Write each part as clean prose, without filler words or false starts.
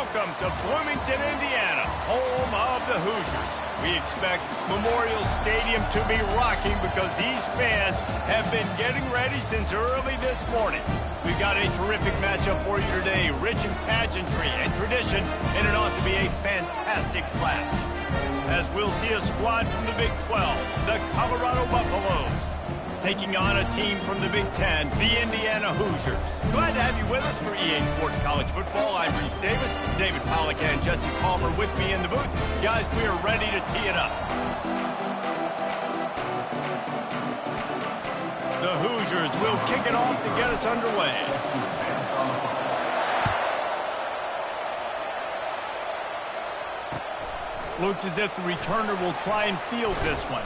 Welcome to Bloomington, Indiana, home of the Hoosiers. We expect Memorial Stadium to be rocking because these fans have been getting ready since early this morning. We've got a terrific matchup for you today, rich in pageantry and tradition, and it ought to be a fantastic clash. As we'll see a squad from the Big 12, the Colorado Buffaloes, taking on a team from the Big 10, the Indiana Hoosiers. Glad to have you with us for EA Sports College Football. I'm Reese Davis, David Pollack and Jesse Palmer with me in the booth. Guys, we are ready to tee it up. The Hoosiers will kick it off to get us underway. Looks as if the returner will try and field this one.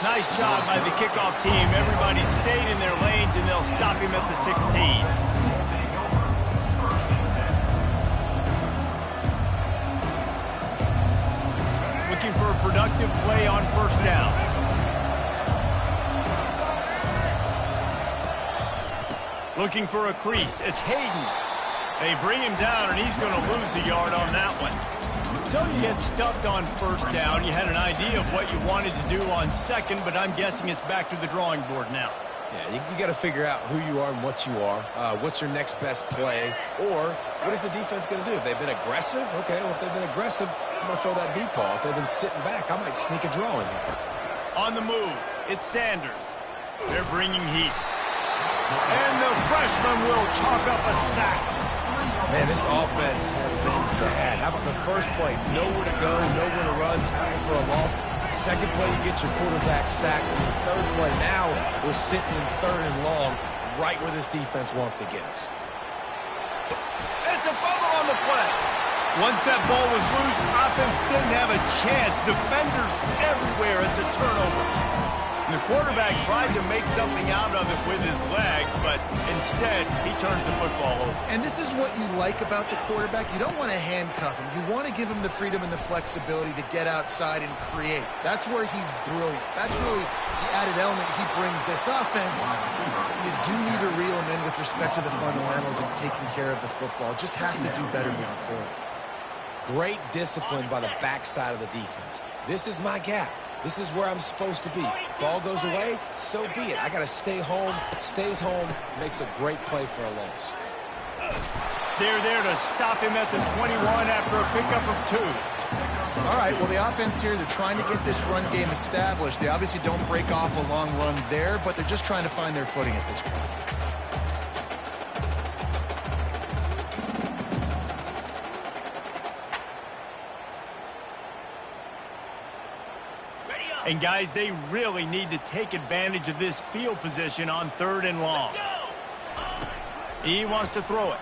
Nice job by the kickoff team. Everybody stayed in their lanes, and they'll stop him at the 16. Looking for a productive play on first down. Looking for a crease. It's Hayden. They bring him down, and he's going to lose the yard on that one. So you get stuffed on first down. You had an idea of what you wanted to do on second, but I'm guessing it's back to the drawing board now. Yeah, you got to figure out who you are and what you are. What's your next best play? Or what is the defense going to do? If they've been aggressive, okay, well, if they've been aggressive, I'm going to throw that deep ball. If they've been sitting back, I might sneak a draw in here. On the move, it's Sanders. They're bringing heat. And the freshman will chalk up a sack. Man, this offense has been bad. How about the first play? Nowhere to go, nowhere to run, tackle for a loss. Second play, you get your quarterback sacked. And the third play, now we're sitting in third and long, right where this defense wants to get us. It's a fumble on the play. Once that ball was loose, offense didn't have a chance. Defenders everywhere. It's a turnover. The quarterback tried to make something out of it with his legs, but instead, he turns the football over. And this is what you like about the quarterback. You don't want to handcuff him. You want to give him the freedom and the flexibility to get outside and create. That's where he's brilliant. That's really the added element he brings this offense. You do need to reel him in with respect to the fundamentals and taking care of the football. Just has to do better moving forward. Great discipline by the backside of the defense. This is my gap. This is where I'm supposed to be. Ball goes away, so be it. I got to stay home. Stays home, makes a great play for a loss. They're there to stop him at the 21 after a pickup of 2. All right, well, the offense here, they're trying to get this run game established. They obviously don't break off a long run there, but they're just trying to find their footing at this point. And, guys, they really need to take advantage of this field position on third and long. He wants to throw it.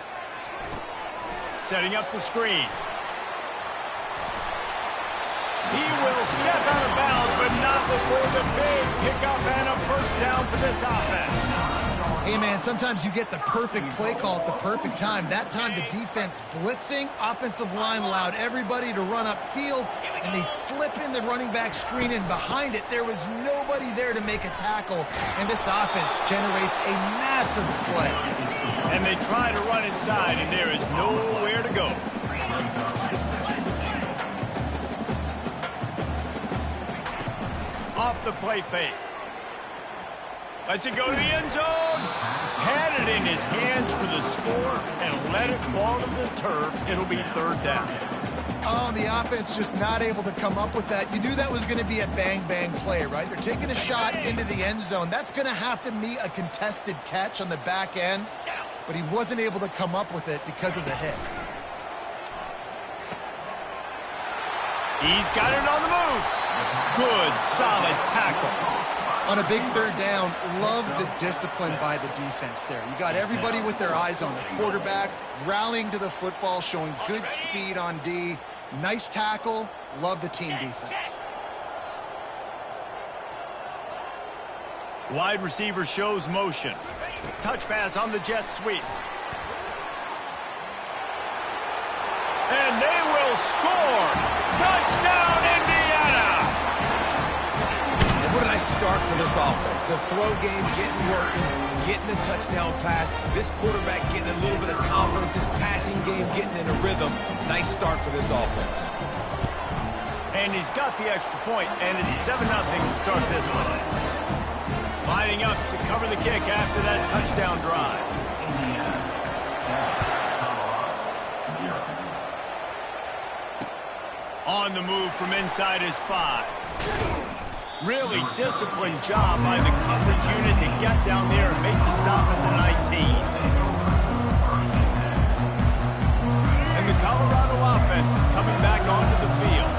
Setting up the screen. He will step out of bounds, but not before the big pickup and a first down for this offense. Hey, man, sometimes you get the perfect play call at the perfect time. That time the defense blitzing, offensive line allowed everybody to run upfield, and they slip in the running back screen, and behind it there was nobody there to make a tackle, and this offense generates a massive play. And they try to run inside, and there is nowhere to go. Off the play fake. Lets it go to the end zone. Had it in his hands for the score and let it fall to the turf. It'll be third down. Oh, the offense just not able to come up with that. You knew that was going to be a bang-bang play, right? They're taking a shot into the end zone. That's going to have to be a contested catch on the back end, but he wasn't able to come up with it because of the hit. He's got it on the move. Good, solid tackle. On a big third down, love the discipline by the defense there. You got everybody with their eyes on the quarterback, rallying to the football, showing good speed on D. Nice tackle. Love the team defense. Wide receiver shows motion. Touch pass on the jet sweep. And they will score. Touchdown, Indiana! And what did I say? start for this offense. The throw game getting working, getting the touchdown pass. This quarterback getting a little bit of confidence. This passing game getting in a rhythm. Nice start for this offense. And he's got the extra point, and it's 7-0 to start this one. Lining up to cover the kick after that touchdown drive. On the move from inside his 5. Really disciplined job by the coverage unit to get down there and make the stop at the 19. And the Colorado offense is coming back onto the field.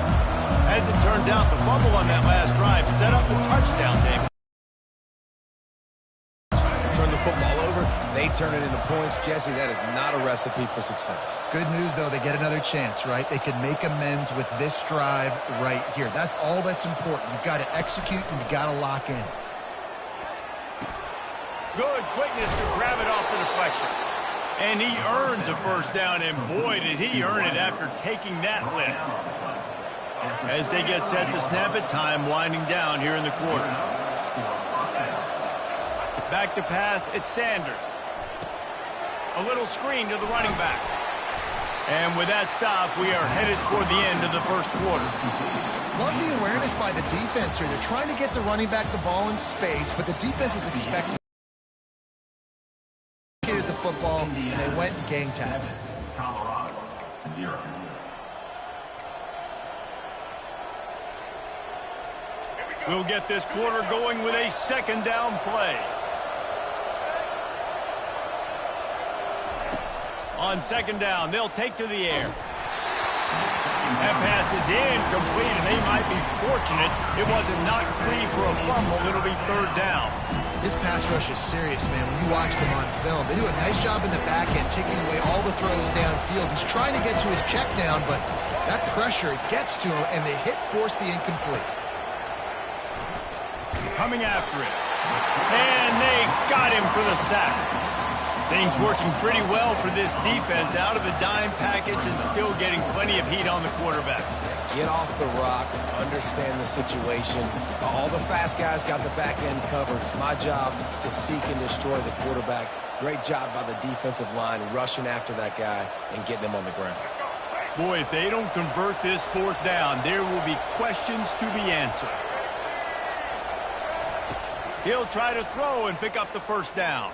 As it turns out, the fumble on that last drive set up the touchdown, David. Turn the football over, they turn it into points. Jesse, that is not a recipe for success. Good news, though, they get another chance, right? They can make amends with this drive right here. That's all that's important. You've got to execute and you've got to lock in. Good quickness to grab it off the deflection. And he earns a first down, and boy, did he earn it after taking that lift. As they get set to snap it, time winding down here in the quarter. Back to pass, it's Sanders. A little screen to the running back. And with that stop, we are headed toward the end of the first quarter. Love the awareness by the defense here. They're trying to get the running back the ball in space, but the defense was expecting the football, and they went and gang tagged. Colorado, 0. We'll get this quarter going with a second down play. On second down, they'll take to the air. That pass is incomplete, and they might be fortunate it wasn't knocked free for a fumble. It'll be third down. This pass rush is serious, man. When you watch them on film, they do a nice job in the back end, taking away all the throws downfield. He's trying to get to his check down, but that pressure gets to him, and they force the incomplete. Coming after it. And they got him for the sack. Things working pretty well for this defense, out of the dime package and still getting plenty of heat on the quarterback. Get off the rock, understand the situation. All the fast guys got the back end covered. It's my job to seek and destroy the quarterback. Great job by the defensive line rushing after that guy and getting him on the ground. Boy, if they don't convert this fourth down, there will be questions to be answered. He'll try to throw and pick up the first down.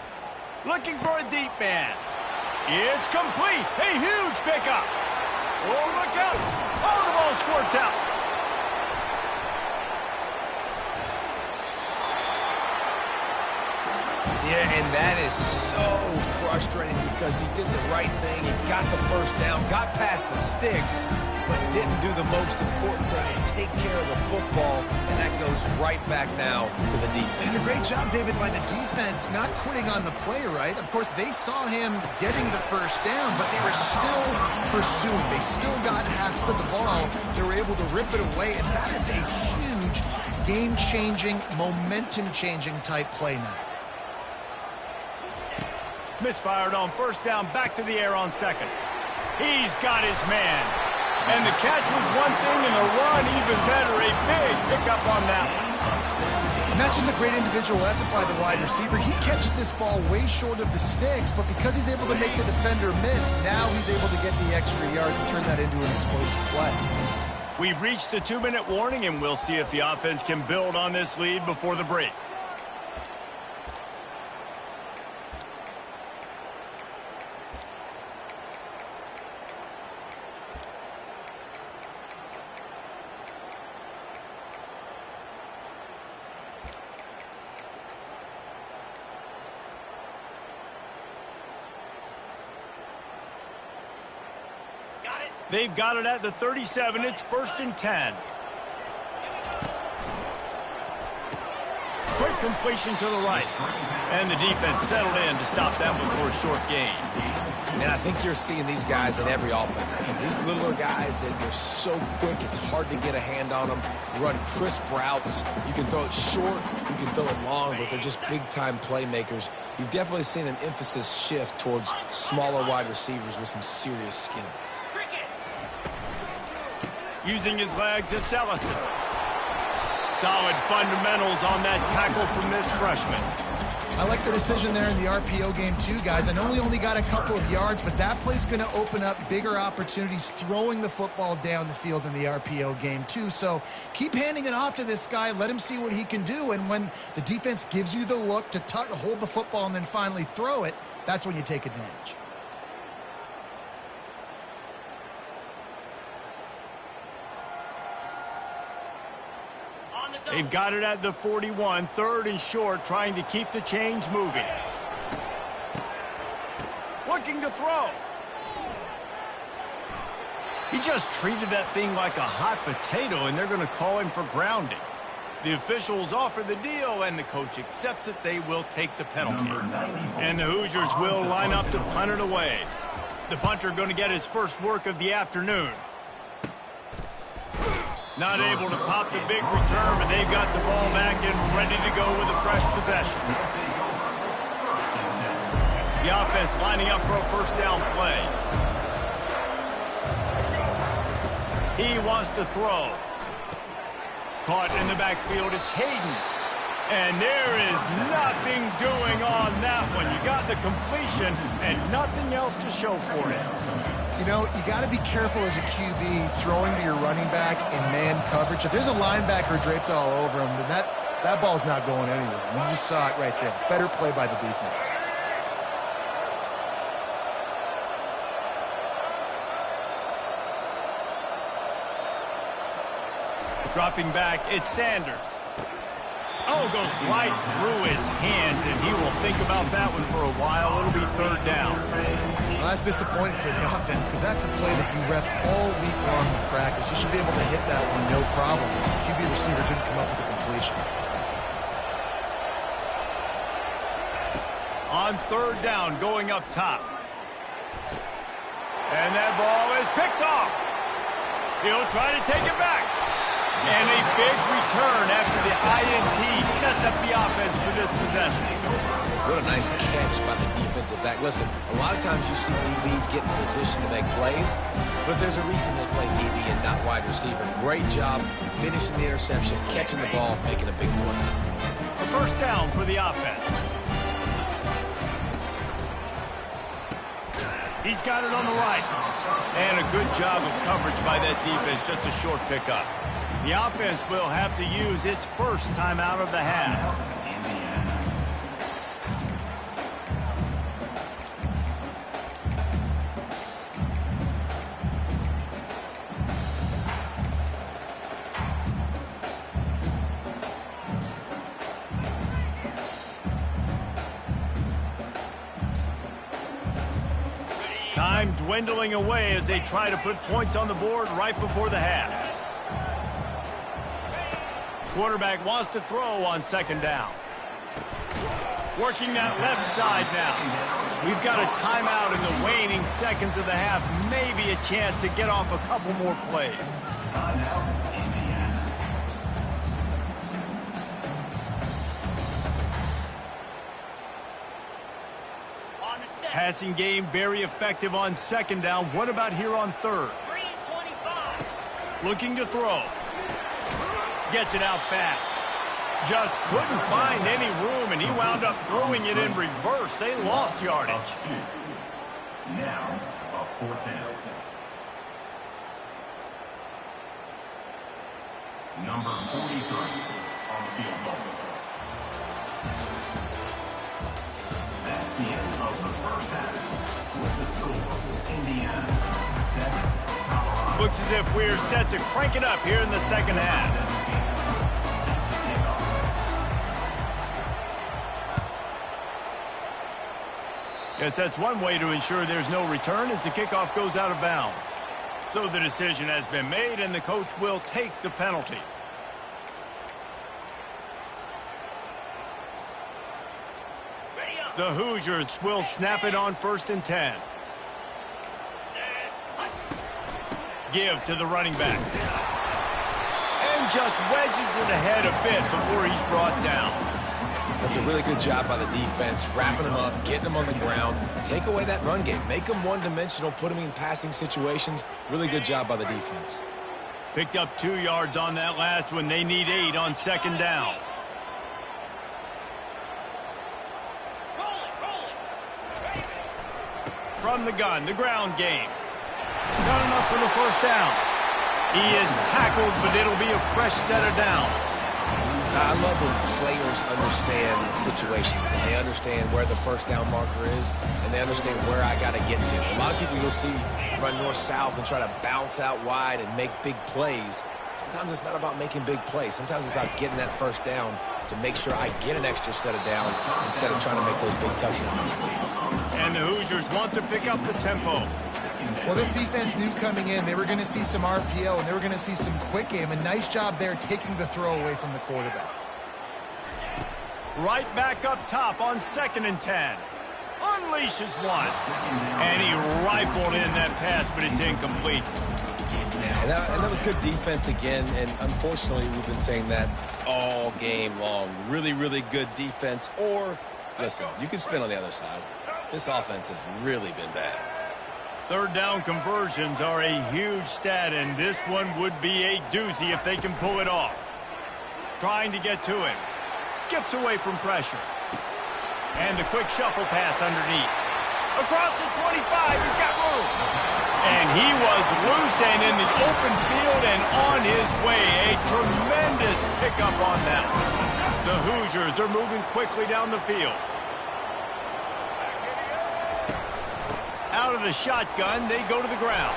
Looking for a deep man. It's complete. A huge pickup. Oh, look out. Oh, the ball squirts out. Yeah, and that is so frustrating because he did the right thing. He got the first down, got past the sticks, but didn't do the most important thing, take care of the football, and that goes right back now to the defense. And a great job, David, by the defense, not quitting on the play, right? Of course, they saw him getting the first down, but they were still pursuing. They still got hats to the ball. They were able to rip it away, and that is a huge game-changing, momentum-changing type play now. Misfired on first down, back to the air on second. He's got his man. And the catch was one thing, and the run even better. A big pickup on that one. And that's just a great individual effort by the wide receiver. He catches this ball way short of the sticks, but because he's able to make the defender miss, now he's able to get the extra yards and turn that into an explosive play. We've reached the 2-minute warning, and we'll see if the offense can build on this lead before the break. They've got it at the 37. It's 1st and 10. Quick completion to the right. And the defense settled in to stop that one for a short gain. And I think you're seeing these guys in every offense. These littler guys that they're so quick, it's hard to get a hand on them. Run crisp routes. You can throw it short, you can throw it long, but they're just big-time playmakers. You've definitely seen an emphasis shift towards smaller wide receivers with some serious skill. Using his legs, it's Ellison. Solid fundamentals on that tackle from this freshman. I like the decision there in the RPO game too, guys. I know he only got a couple of yards, but that play's going to open up bigger opportunities throwing the football down the field in the RPO game too. So keep handing it off to this guy. Let him see what he can do. And when the defense gives you the look to hold the football and then finally throw it, that's when you take advantage. They've got it at the 41, 3rd and short, trying to keep the chains moving. Looking to throw. He just treated that thing like a hot potato, and they're going to call him for grounding. The officials offer the deal, and the coach accepts it. They will take the penalty. And the Hoosiers will line up to punt it away. The punter going to get his first work of the afternoon. Not able to pop the big return, but they've got the ball back and ready to go with a fresh possession. The offense lining up for a first down play. He wants to throw. Caught in the backfield, it's Hayden. And there is nothing doing on that one. You got the completion and nothing else to show for it. You know, you got to be careful as a QB throwing to your running back in man coverage. If there's a linebacker draped all over him, then that ball's not going anywhere. I mean, you just saw it right there. Better play by the defense. Dropping back, it's Sanders. Oh, goes right through his hands, and he will think about that one for a while. It'll be 3rd down. Well, that's disappointing for the offense because that's a play that you rep all week long in practice. You should be able to hit that one no problem. The QB receiver didn't come up with a completion. On 3rd down, going up top. And that ball is picked off. He'll try to take it back. And a big return after the INT sets up the offense for this possession. What a nice catch by the defensive back. Listen, a lot of times you see DBs get in position to make plays, but there's a reason they play DB and not wide receiver. Great job finishing the interception, catching the ball, making a big play. A first down for the offense. He's got it on the right. And a good job of coverage by that defense, just a short pickup. The offense will have to use its first timeout of the half. Time dwindling away as they try to put points on the board right before the half. Quarterback wants to throw on 2nd down. Working that left side now. We've got a timeout in the waning seconds of the half. Maybe a chance to get off a couple more plays. Passing game very effective on 2nd down. What about here on 3rd? Looking to throw. Gets it out fast. Just couldn't find any room, and he wound up throwing it in reverse. They lost yardage. Now, a 4th down. Number 43 on the field goal. That's the end of the first half. With the score, Indiana 7, Colorado. Looks as if we're set to crank it up here in the 2nd half. Yes, that's one way to ensure there's no return as the kickoff goes out of bounds. So the decision has been made, and the coach will take the penalty. The Hoosiers will snap it on 1st and 10. Give to the running back. And just wedges it ahead a bit before he's brought down. That's a really good job by the defense, wrapping them up, getting them on the ground. Take away that run game. Make them one-dimensional, put them in passing situations. Really good job by the defense. Picked up 2 yards on that last one. They need 8 on second down. From the gun, the ground game. Not enough for the first down. He is tackled, but it'll be a fresh set of downs. I love when players understand situations and they understand where the first down marker is and they understand where I got to get to. A lot of people you'll see run north-south and try to bounce out wide and make big plays. Sometimes it's not about making big plays. Sometimes it's about getting that first down to make sure I get an extra set of downs instead of trying to make those big touchdowns. And the Hoosiers want to pick up the tempo. Well, this defense knew coming in they were going to see some RPO and they were going to see some quick game. A nice job there taking the throw away from the quarterback. Right back up top on 2nd and 10. Unleashes one. And he rifled in that pass, but it's incomplete. And that was good defense again, and unfortunately we've been saying that all game long. Really, really good defense. Or, listen, you can spin on the other side. This offense has really been bad. Third down conversions are a huge stat, and this one would be a doozy if they can pull it off. Trying to get to him. Skips away from pressure. And the quick shuffle pass underneath. Across the 25, he's got room. And he was loose and in the open field and on his way. A tremendous pickup on that. The Hoosiers are moving quickly down the field. Out of the shotgun, they go to the ground.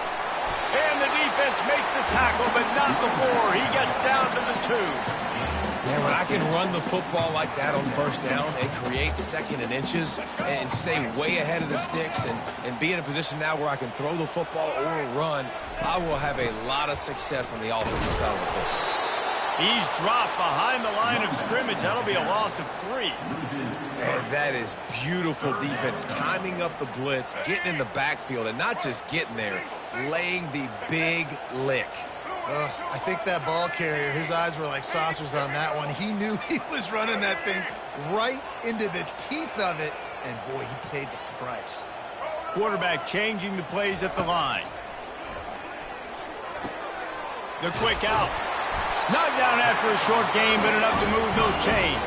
And the defense makes the tackle, but not before he gets down to the 2. Yeah, when I can run the football like that on first down and create second and inches and stay way ahead of the sticks and be in a position now where I can throw the football or run, I will have a lot of success on the offensive side of the football. He's dropped behind the line of scrimmage. That'll be a loss of 3. And that is beautiful defense, timing up the blitz, getting in the backfield, and not just getting there, laying the big lick. I think that ball carrier, his eyes were like saucers on that one. He knew he was running that thing right into the teeth of it, and boy, he paid the price. Quarterback changing the plays at the line. The quick out. Knocked down after a short game, but enough to move those chains.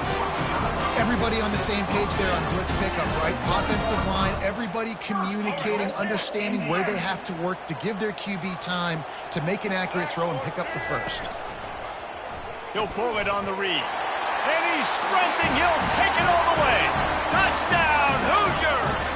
Everybody on the same page there on blitz pickup, right? Offensive line, everybody communicating, understanding where they have to work to give their QB time to make an accurate throw and pick up the first. He'll pull it on the read. And he's sprinting. He'll take it all the way. Touchdown, Hoosiers!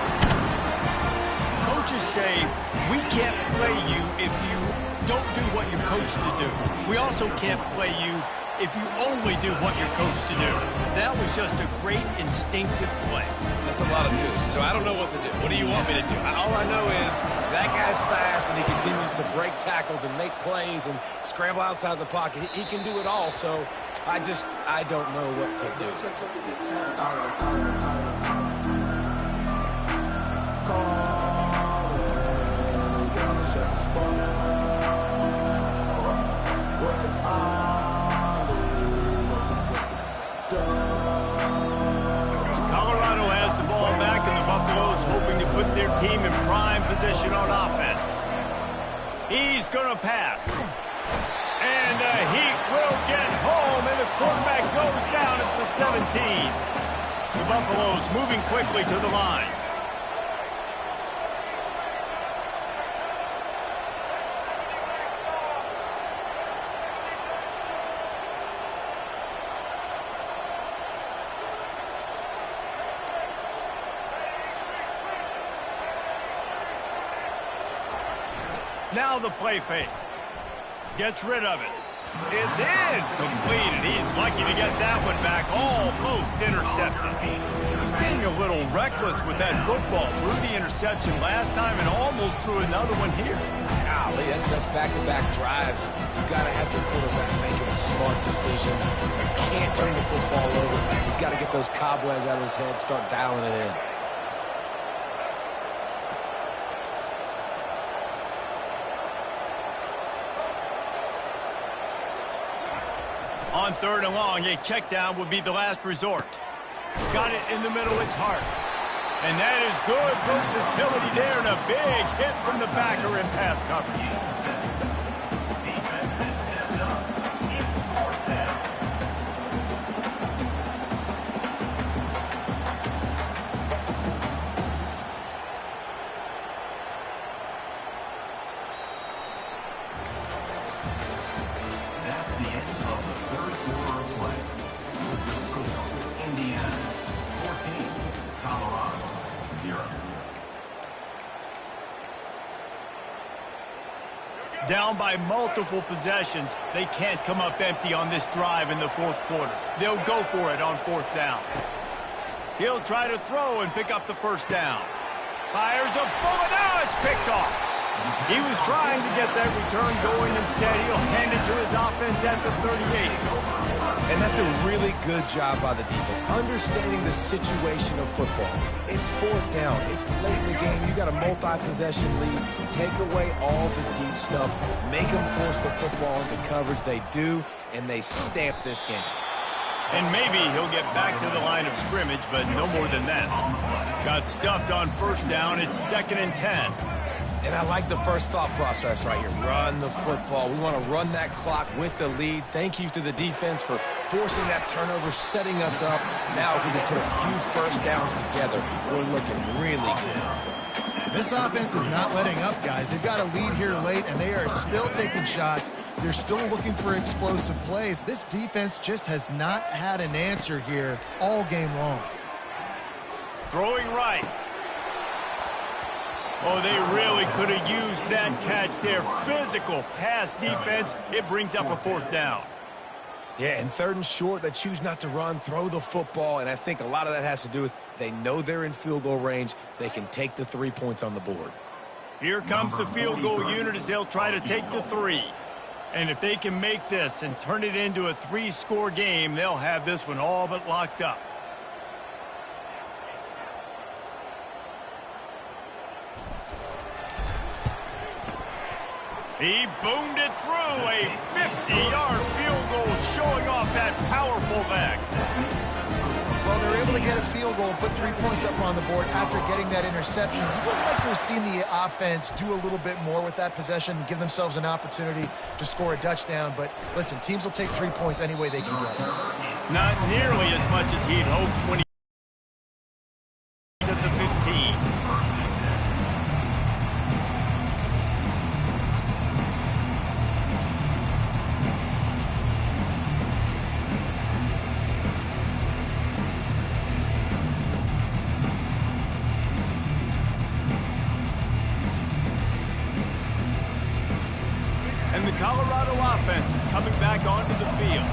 Coaches say, we can't play you if you don't do what you're coached to do. We also can't play you if you only do what you're coached to do. That was just a great instinctive play. That's a lot of news, so I don't know what to do. What do you want me to do? All I know is that guy's fast, and he continues to break tackles and make plays and scramble outside the pocket. He can do it all, so I don't know what to do. Colorado has the ball back, and the Buffaloes hoping to put their team in prime position on offense. He's going to pass. And he will get home, and the quarterback goes down at the 17. The Buffaloes moving quickly to the line. Now the play fake. Gets rid of it. It's in. Completed. He's lucky to get that one back. Almost intercepted. He's being a little reckless with that football. Threw the interception last time and almost threw another one here. Golly, that's back-to-back drives. You've got to have your quarterback making smart decisions. You can't turn the football over. He's got to get those cobwebs out of his head, start dialing it in. On 3rd and long, a check down would be the last resort. Got it in the middle, it's Hart. And that is good versatility there, and a big hit from the backer in pass coverage. 0. Down by multiple possessions, they can't come up empty on this drive in the fourth quarter. They'll go for it on fourth down. He'll try to throw and pick up the first down. Fires a bullet. Now it's picked off. He was trying to get that return going. Instead, he'll hand it to his offense at the 38. And that's a really good job by the defense, understanding the situation of football. It's fourth down. It's late in the game. You got a multi-possession lead. Take away all the deep stuff. Make them force the football into coverage. They do, and they stamp this game. And maybe he'll get back to the line of scrimmage, but no more than that. Got stuffed on first down. It's 2nd and 10. And I like the first thought process right here. Run the football. We want to run that clock with the lead. Thank you to the defense for forcing that turnover, setting us up. Now if we can put a few first downs together, we're looking really good. This offense is not letting up, guys. They've got a lead here late, and they are still taking shots. They're still looking for explosive plays. This defense just has not had an answer here all game long. Throwing right. Oh, they really could have used that catch there. Physical pass defense. It brings up a fourth down. Yeah, and 3rd and short, they choose not to run, throw the football, and I think a lot of that has to do with they know they're in field goal range. They can take the 3 points on the board. Here comes the field goal unit as they'll try to take the 3. And if they can make this and turn it into a 3-score game, they'll have this one all but locked up. He boomed it through. A 50-yard field goal showing off that powerful leg. Well, they're able to get a field goal, put 3 points up on the board after getting that interception. You would like to have seen the offense do a little bit more with that possession, give themselves an opportunity to score a touchdown. But listen, teams will take 3 points any way they can get it. Not nearly as much as he'd hoped when he at the 15. And the Colorado offense is coming back onto the field.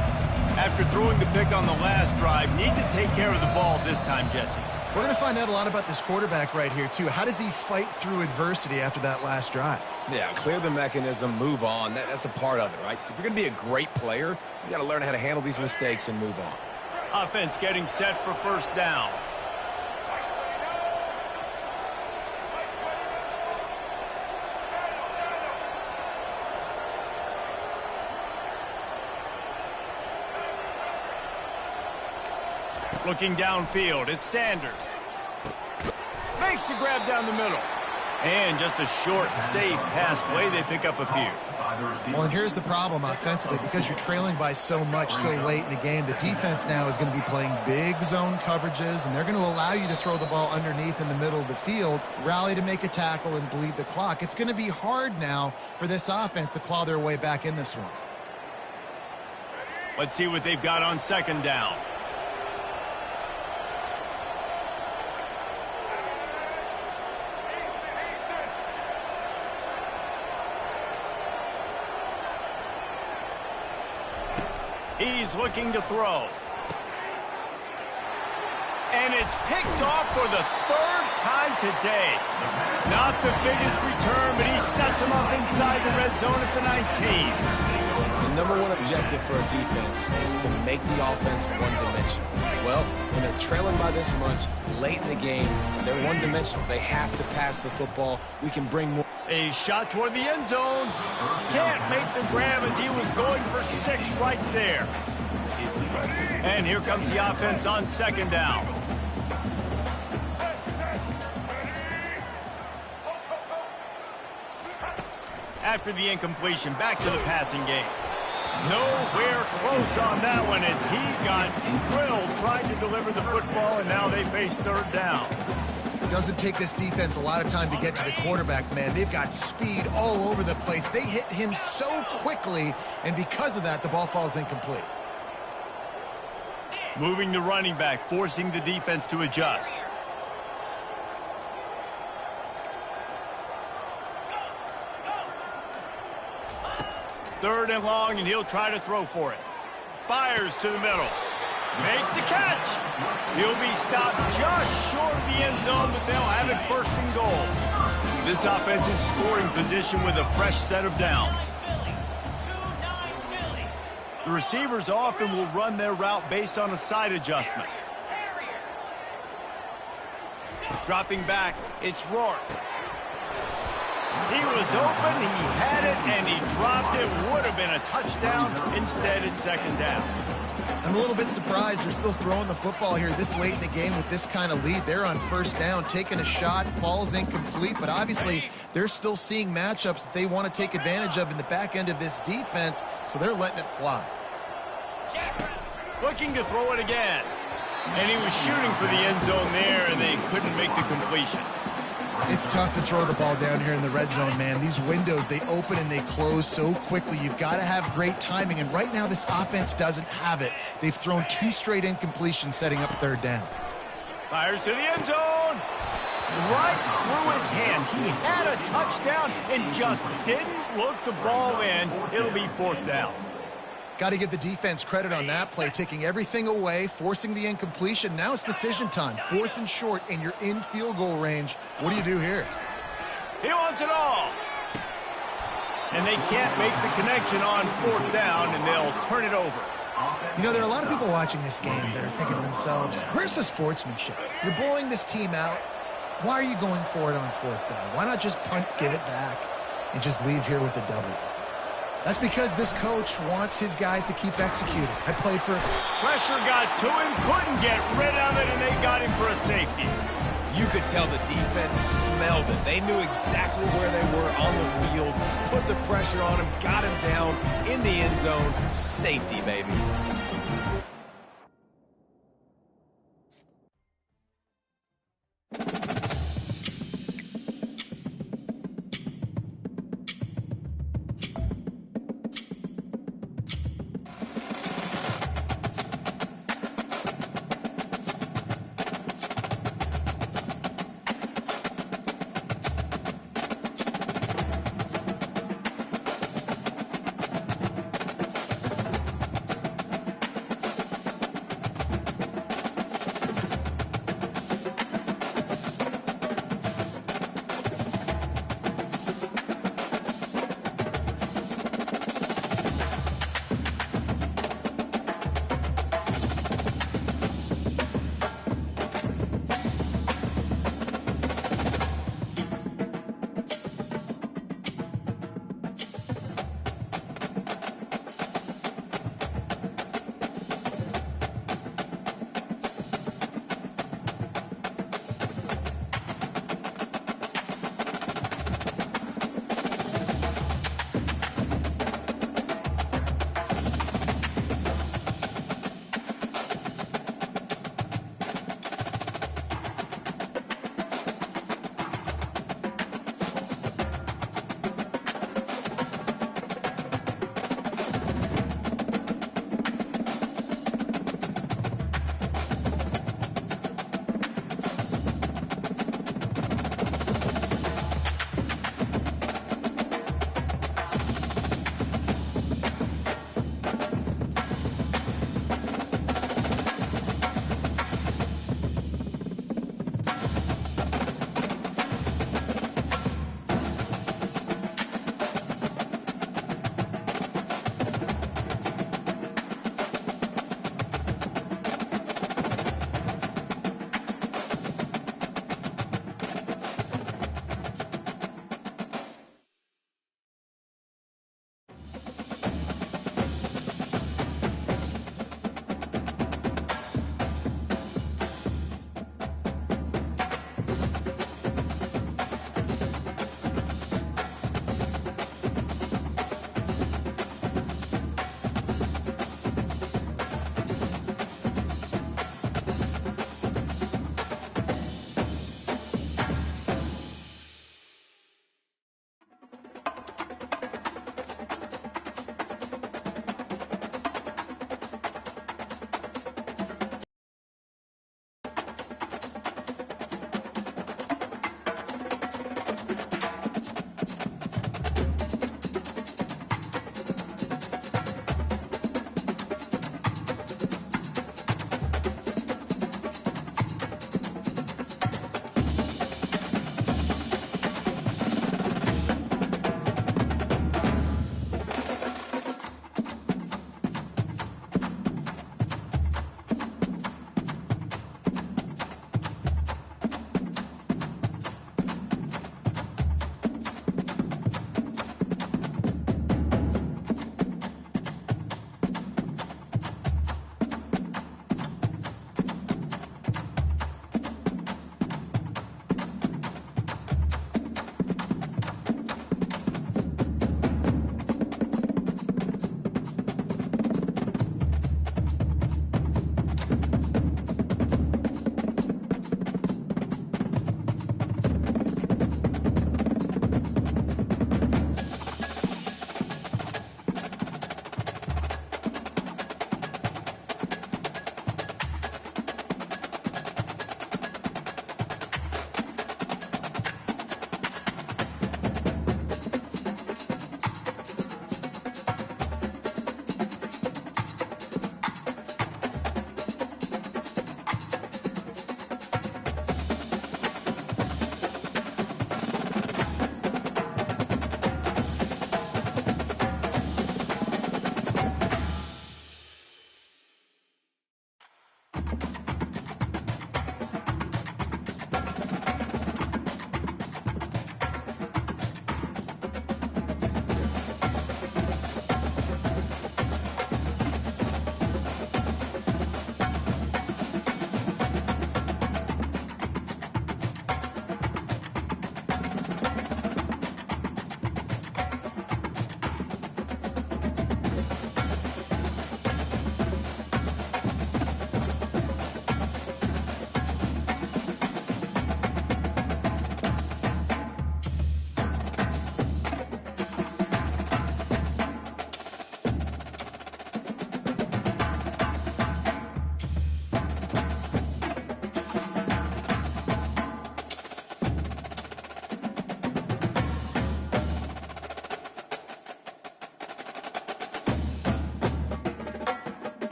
After throwing the pick on the last drive, need to take care of the ball this time, Jesse. We're going to find out a lot about this quarterback right here, too. How does he fight through adversity after that last drive? Yeah, clear the mechanism, move on. That's a part of it, right? If you're going to be a great player, you got to learn how to handle these mistakes and move on. Offense getting set for first down. Looking downfield, it's Sanders. Makes the grab down the middle. And just a short, safe pass play, they pick up a few. Well, and here's the problem offensively. Because you're trailing by so much so late in the game, the defense now is going to be playing big zone coverages, and they're going to allow you to throw the ball underneath in the middle of the field, rally to make a tackle, and bleed the clock. It's going to be hard now for this offense to claw their way back in this one. Let's see what they've got on second down. He's looking to throw. And it's picked off for the 3rd time today. Not the biggest return, but he sets him up inside the red zone at the 19. The number one objective for a defense is to make the offense one-dimensional. Well, when they're trailing by this much, late in the game, they're one-dimensional. They have to pass the football. We can bring more. A shot toward the end zone. Can't make the grab as he was going for 6 right there. And here comes the offense on second down. After the incompletion, back to the passing game. Nowhere close on that one as he got drilled trying to deliver the football, and now they face third down. It doesn't take this defense a lot of time to get to the quarterback, man. They've got speed all over the place. They hit him so quickly, and because of that, the ball falls incomplete. Moving the running back, forcing the defense to adjust. 3rd and long, and he'll try to throw for it. Fires to the middle. Makes the catch. He'll be stopped just short of the end zone, but they'll have it 1st and goal. This offense in scoring position with a fresh set of downs. The receivers often will run their route based on a side adjustment. Dropping back, it's Rourke. He was open, he had it, and he dropped it. Would have been a touchdown. Instead, it's 2nd down. I'm a little bit surprised they're still throwing the football here this late in the game with this kind of lead. They're on 1st down, taking a shot, falls incomplete, but obviously they're still seeing matchups that they want to take advantage of in the back end of this defense, so they're letting it fly. Looking to throw it again. And he was shooting for the end zone there, and they couldn't make the completion. It's tough to throw the ball down here in the red zone, man. These windows, they open and they close so quickly. You've got to have great timing, and right now this offense doesn't have it. They've thrown 2 straight incompletions setting up 3rd down. Fires to the end zone. Right through his hands. He had a touchdown and just didn't look the ball in. It'll be 4th down. Got to give the defense credit on that play, taking everything away, forcing the incompletion. Now it's decision time. 4th and short, and you're in field goal range. What do you do here? He wants it all. And they can't make the connection on 4th down, and they'll turn it over. You know, there are a lot of people watching this game that are thinking to themselves, where's the sportsmanship? You're blowing this team out. Why are you going for it on 4th down? Why not just punt, give it back, and just leave here with a W? That's because this coach wants his guys to keep executing. I played for... Pressure got to him, couldn't get rid of it, and they got him for a safety. You could tell the defense smelled it. They knew exactly where they were on the field, put the pressure on him, got him down in the end zone. Safety, baby.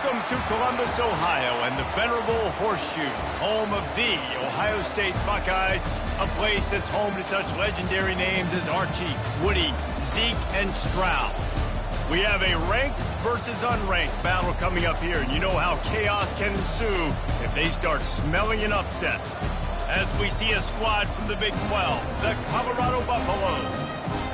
Welcome to Columbus, Ohio, and the venerable Horseshoe, home of the Ohio State Buckeyes, a place that's home to such legendary names as Archie, Woody, Zeke, and Stroud. We have a ranked versus unranked battle coming up here, and you know how chaos can ensue if they start smelling an upset. As we see a squad from the Big 12, the Colorado Buffaloes,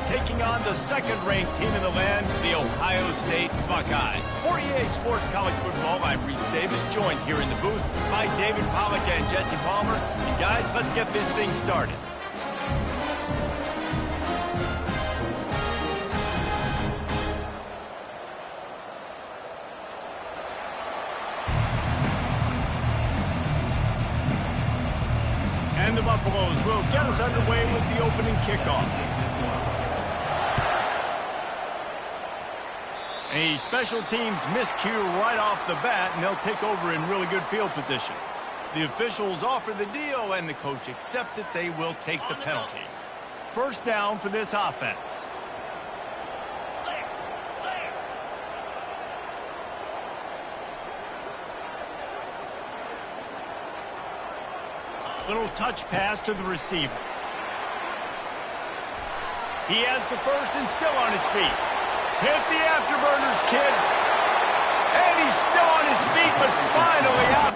taking on the second-ranked team in the land, the Ohio State Buckeyes. For EA Sports College Football, I'm Reese Davis, joined here in the booth by David Pollack and Jesse Palmer. And guys, let's get this thing started. And the Buffaloes will get us underway with the opening kickoff. A special teams miscue right off the bat, and they'll take over in really good field position. The officials offer the deal, and the coach accepts it. They will take the penalty. First down for this offense. Little touch pass to the receiver. He has the first and still on his feet. Hit the afterburners, kid. And he's still on his feet, but finally out.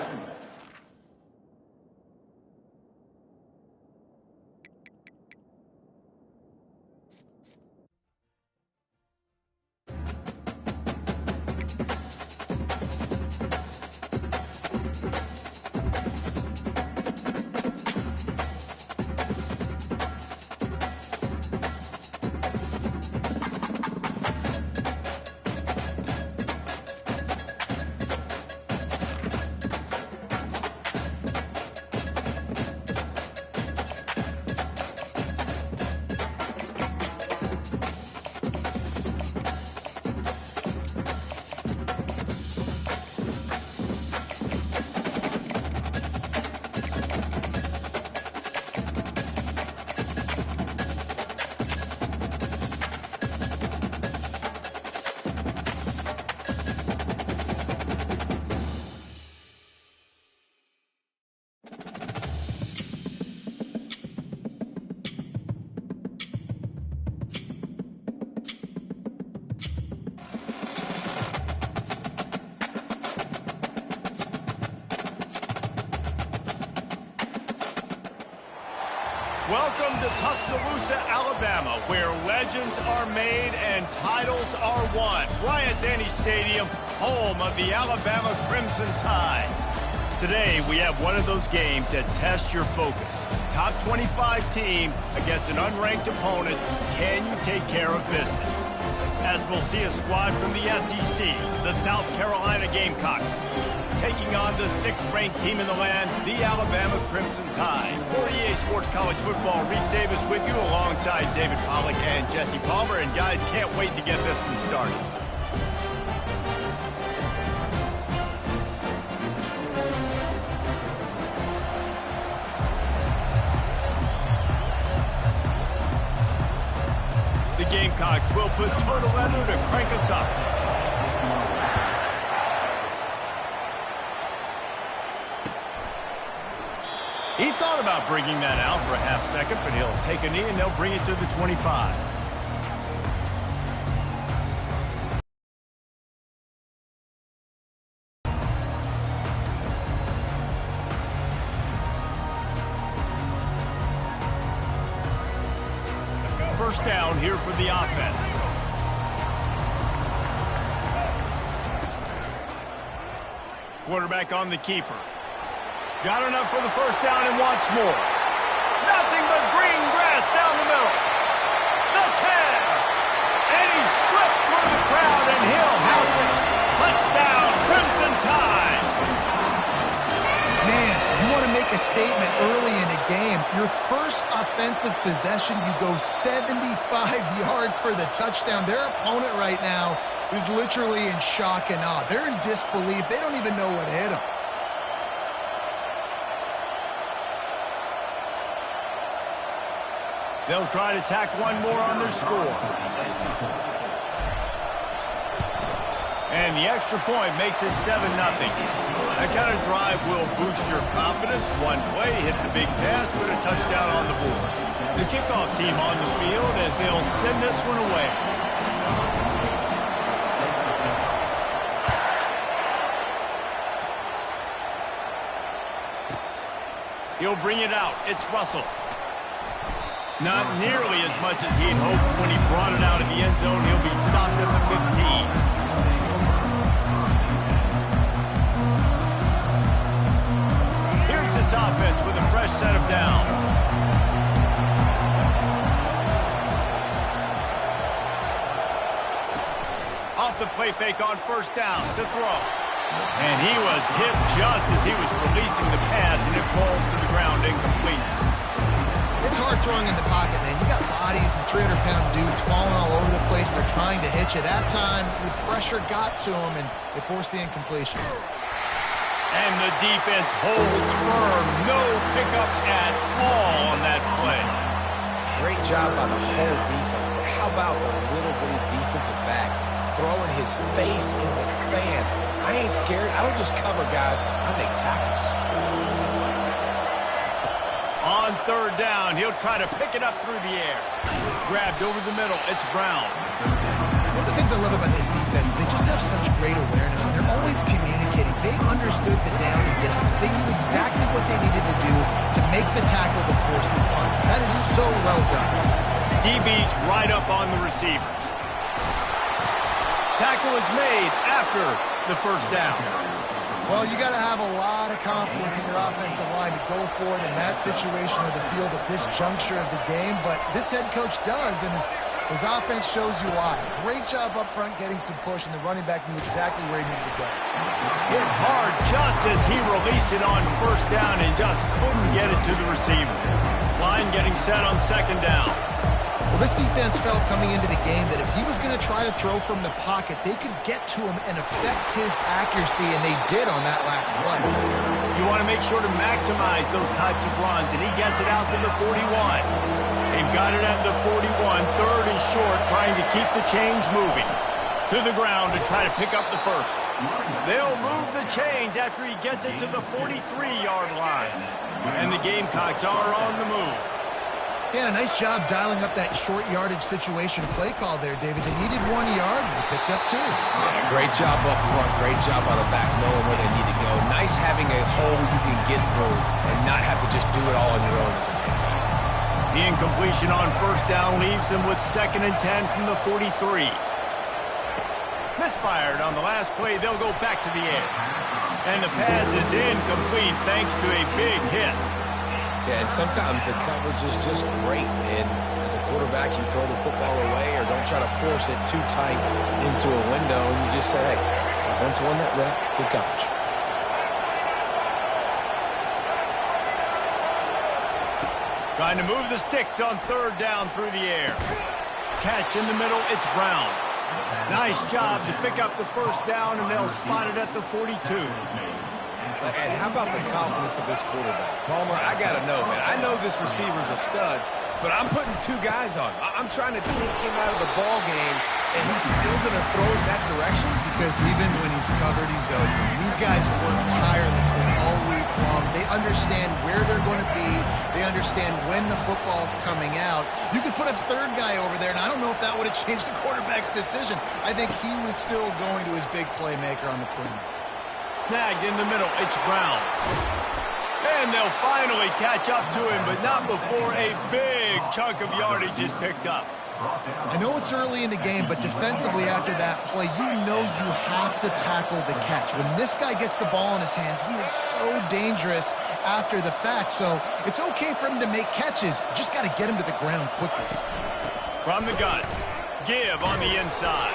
Welcome to Tuscaloosa, Alabama, where legends are made and titles are won. Bryant-Denny Stadium, home of the Alabama Crimson Tide. Today, we have one of those games that tests your focus. Top 25 team against an unranked opponent. Can you take care of business? As we'll see a squad from the SEC, the South Carolina Gamecocks, taking on the sixth-ranked team in the land, the Alabama Crimson Tide. For EA Sports College Football, Reese Davis with you alongside David Pollack and Jesse Palmer. And guys, can't wait to get this one started. The Gamecocks will put total leather to crank us up. He thought about bringing that out for a half second, but he'll take a knee and they'll bring it to the 25. First down here for the offense. Quarterback on the keeper. Got enough for the first down and wants more. Nothing but green grass down the middle. The 10. And he slipped through the crowd and he'll house it. Touchdown, Crimson Tide. Man, you want to make a statement early in a game. Your first offensive possession, you go 75 yards for the touchdown. Their opponent right now is literally in shock and awe. They're in disbelief. They don't even know what hit them. They'll try to tack one more on their score. And the extra point makes it 7-0. That kind of drive will boost your confidence. One play, hit the big pass, put a touchdown on the board. The kickoff team on the field as they'll send this one away. He'll bring it out. It's Russell. Not nearly as much as he'd hoped when he brought it out of the end zone. He'll be stopped at the 15. This offense with a fresh set of downs. Off the play fake on first down to throw. And he was hit just as he was releasing the pass, and it falls to the ground incomplete. It's hard throwing in the pocket, man. You got bodies and 300-pound dudes falling all over the place. They're trying to hit you. That time, the pressure got to him, and it forced the incompletion. And the defense holds firm. No pickup at all on that play. Great job by the whole defense, but how about the little bitty defensive back throwing his face in the fan? I ain't scared. I don't just cover guys. I make tackles. On third down, he'll try to pick it up through the air. Grabbed over the middle. It's Brown. One of the things I love about this defense is they just have such great awareness, and they're always communicating. They understood the down and distance. They knew exactly what they needed to do to make the tackle to force the punt. That is so well done. DB's right up on the receivers. Tackle is made after the first down. Well, you got to have a lot of confidence in your offensive line to go for it in that situation of the field at this juncture of the game, but this head coach does, and his offense shows you why. Great job up front getting some push, and the running back knew exactly where he needed to go. Hit hard just as he released it on first down and just couldn't get it to the receiver. Line getting set on second down. Well, this defense felt coming into the game that if he was going to try to throw from the pocket, they could get to him and affect his accuracy, and they did on that last play. You want to make sure to maximize those types of runs, and he gets it out to the 41. They've got it at the 41, third and short, trying to keep the chains moving. To the ground to try to pick up the first. They'll move the chains after he gets it to the 43-yard line. And the Gamecocks are on the move. Yeah, a nice job dialing up that short yardage situation play call there, David. They needed 1 yard, and they picked up 2. Yeah, great job up front. Great job on the back, knowing where they need to go. Nice having a hole you can get through and not have to just do it all on your own as a man. The incompletion on first down leaves them with 2nd and 10 from the 43. Misfired on the last play. They'll go back to the air. And the pass is incomplete thanks to a big hit. Yeah, and sometimes the coverage is just great. And as a quarterback, you throw the football away or don't try to force it too tight into a window. And you just say, hey, offense won that rep. Good coverage. Trying to move the sticks on third down through the air. Catch in the middle. It's Brown. Nice job to pick up the first down, and they'll spot it at the 42. And how about the confidence of this quarterback? Palmer, I got to know, man. I know this receiver's a stud, but I'm putting 2 guys on him. I'm trying to take him out of the ball game, and he's still going to throw it that direction? Because even when he's covered, he's open. These guys work tirelessly all week long. They understand where they're going to be. They understand when the football's coming out. You could put a 3rd guy over there, and I don't know if that would have changed the quarterback's decision. I think he was still going to his big playmaker on the perimeter. Snagged in the middle. It's Brown. And they'll finally catch up to him, but not before a big chunk of yardage is picked up. I know it's early in the game, but defensively after that play, you know you have to tackle the catch. When this guy gets the ball in his hands, he is so dangerous after the fact. So it's okay for him to make catches. You just got to get him to the ground quickly. From the gun, give on the inside.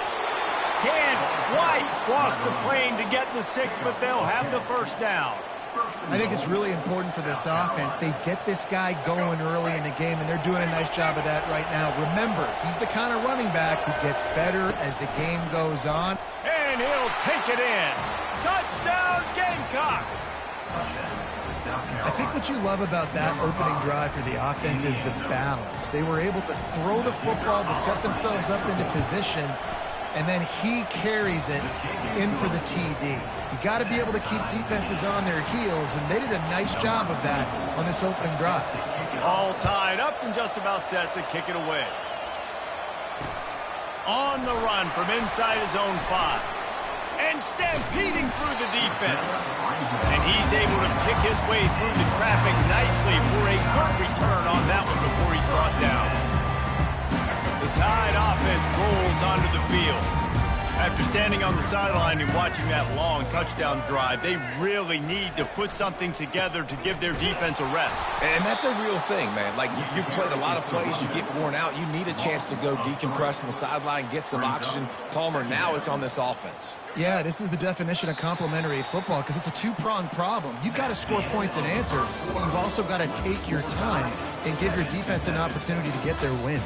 Can't quite cross the plane to get the 6, but they'll have the first down. I think it's really important for this offense. They get this guy going early in the game, and they're doing a nice job of that right now. Remember, he's the kind of running back who gets better as the game goes on. And he'll take it in. Touchdown, Gamecocks! I think what you love about that opening drive for the offense is the balance. They were able to throw the football to set themselves up into position, and then he carries it in for the TD. You got to be able to keep defenses on their heels, and they did a nice job of that on this opening drive. All tied up and just about set to kick it away. On the run from inside his own 5. And stampeding through the defense. And he's able to pick his way through the traffic nicely for a good return on that one before he's brought down. The Tide offense rolls onto the field. After standing on the sideline and watching that long touchdown drive, they really need to put something together to give their defense a rest. And that's a real thing, man. Like, you played a lot of plays, you get worn out, you need a chance to go decompress on the sideline, get some oxygen. Palmer, now it's on this offense. Yeah, this is the definition of complementary football because it's a two-pronged problem. You've got to score points and answer, but you've also got to take your time and give your defense an opportunity to get their win.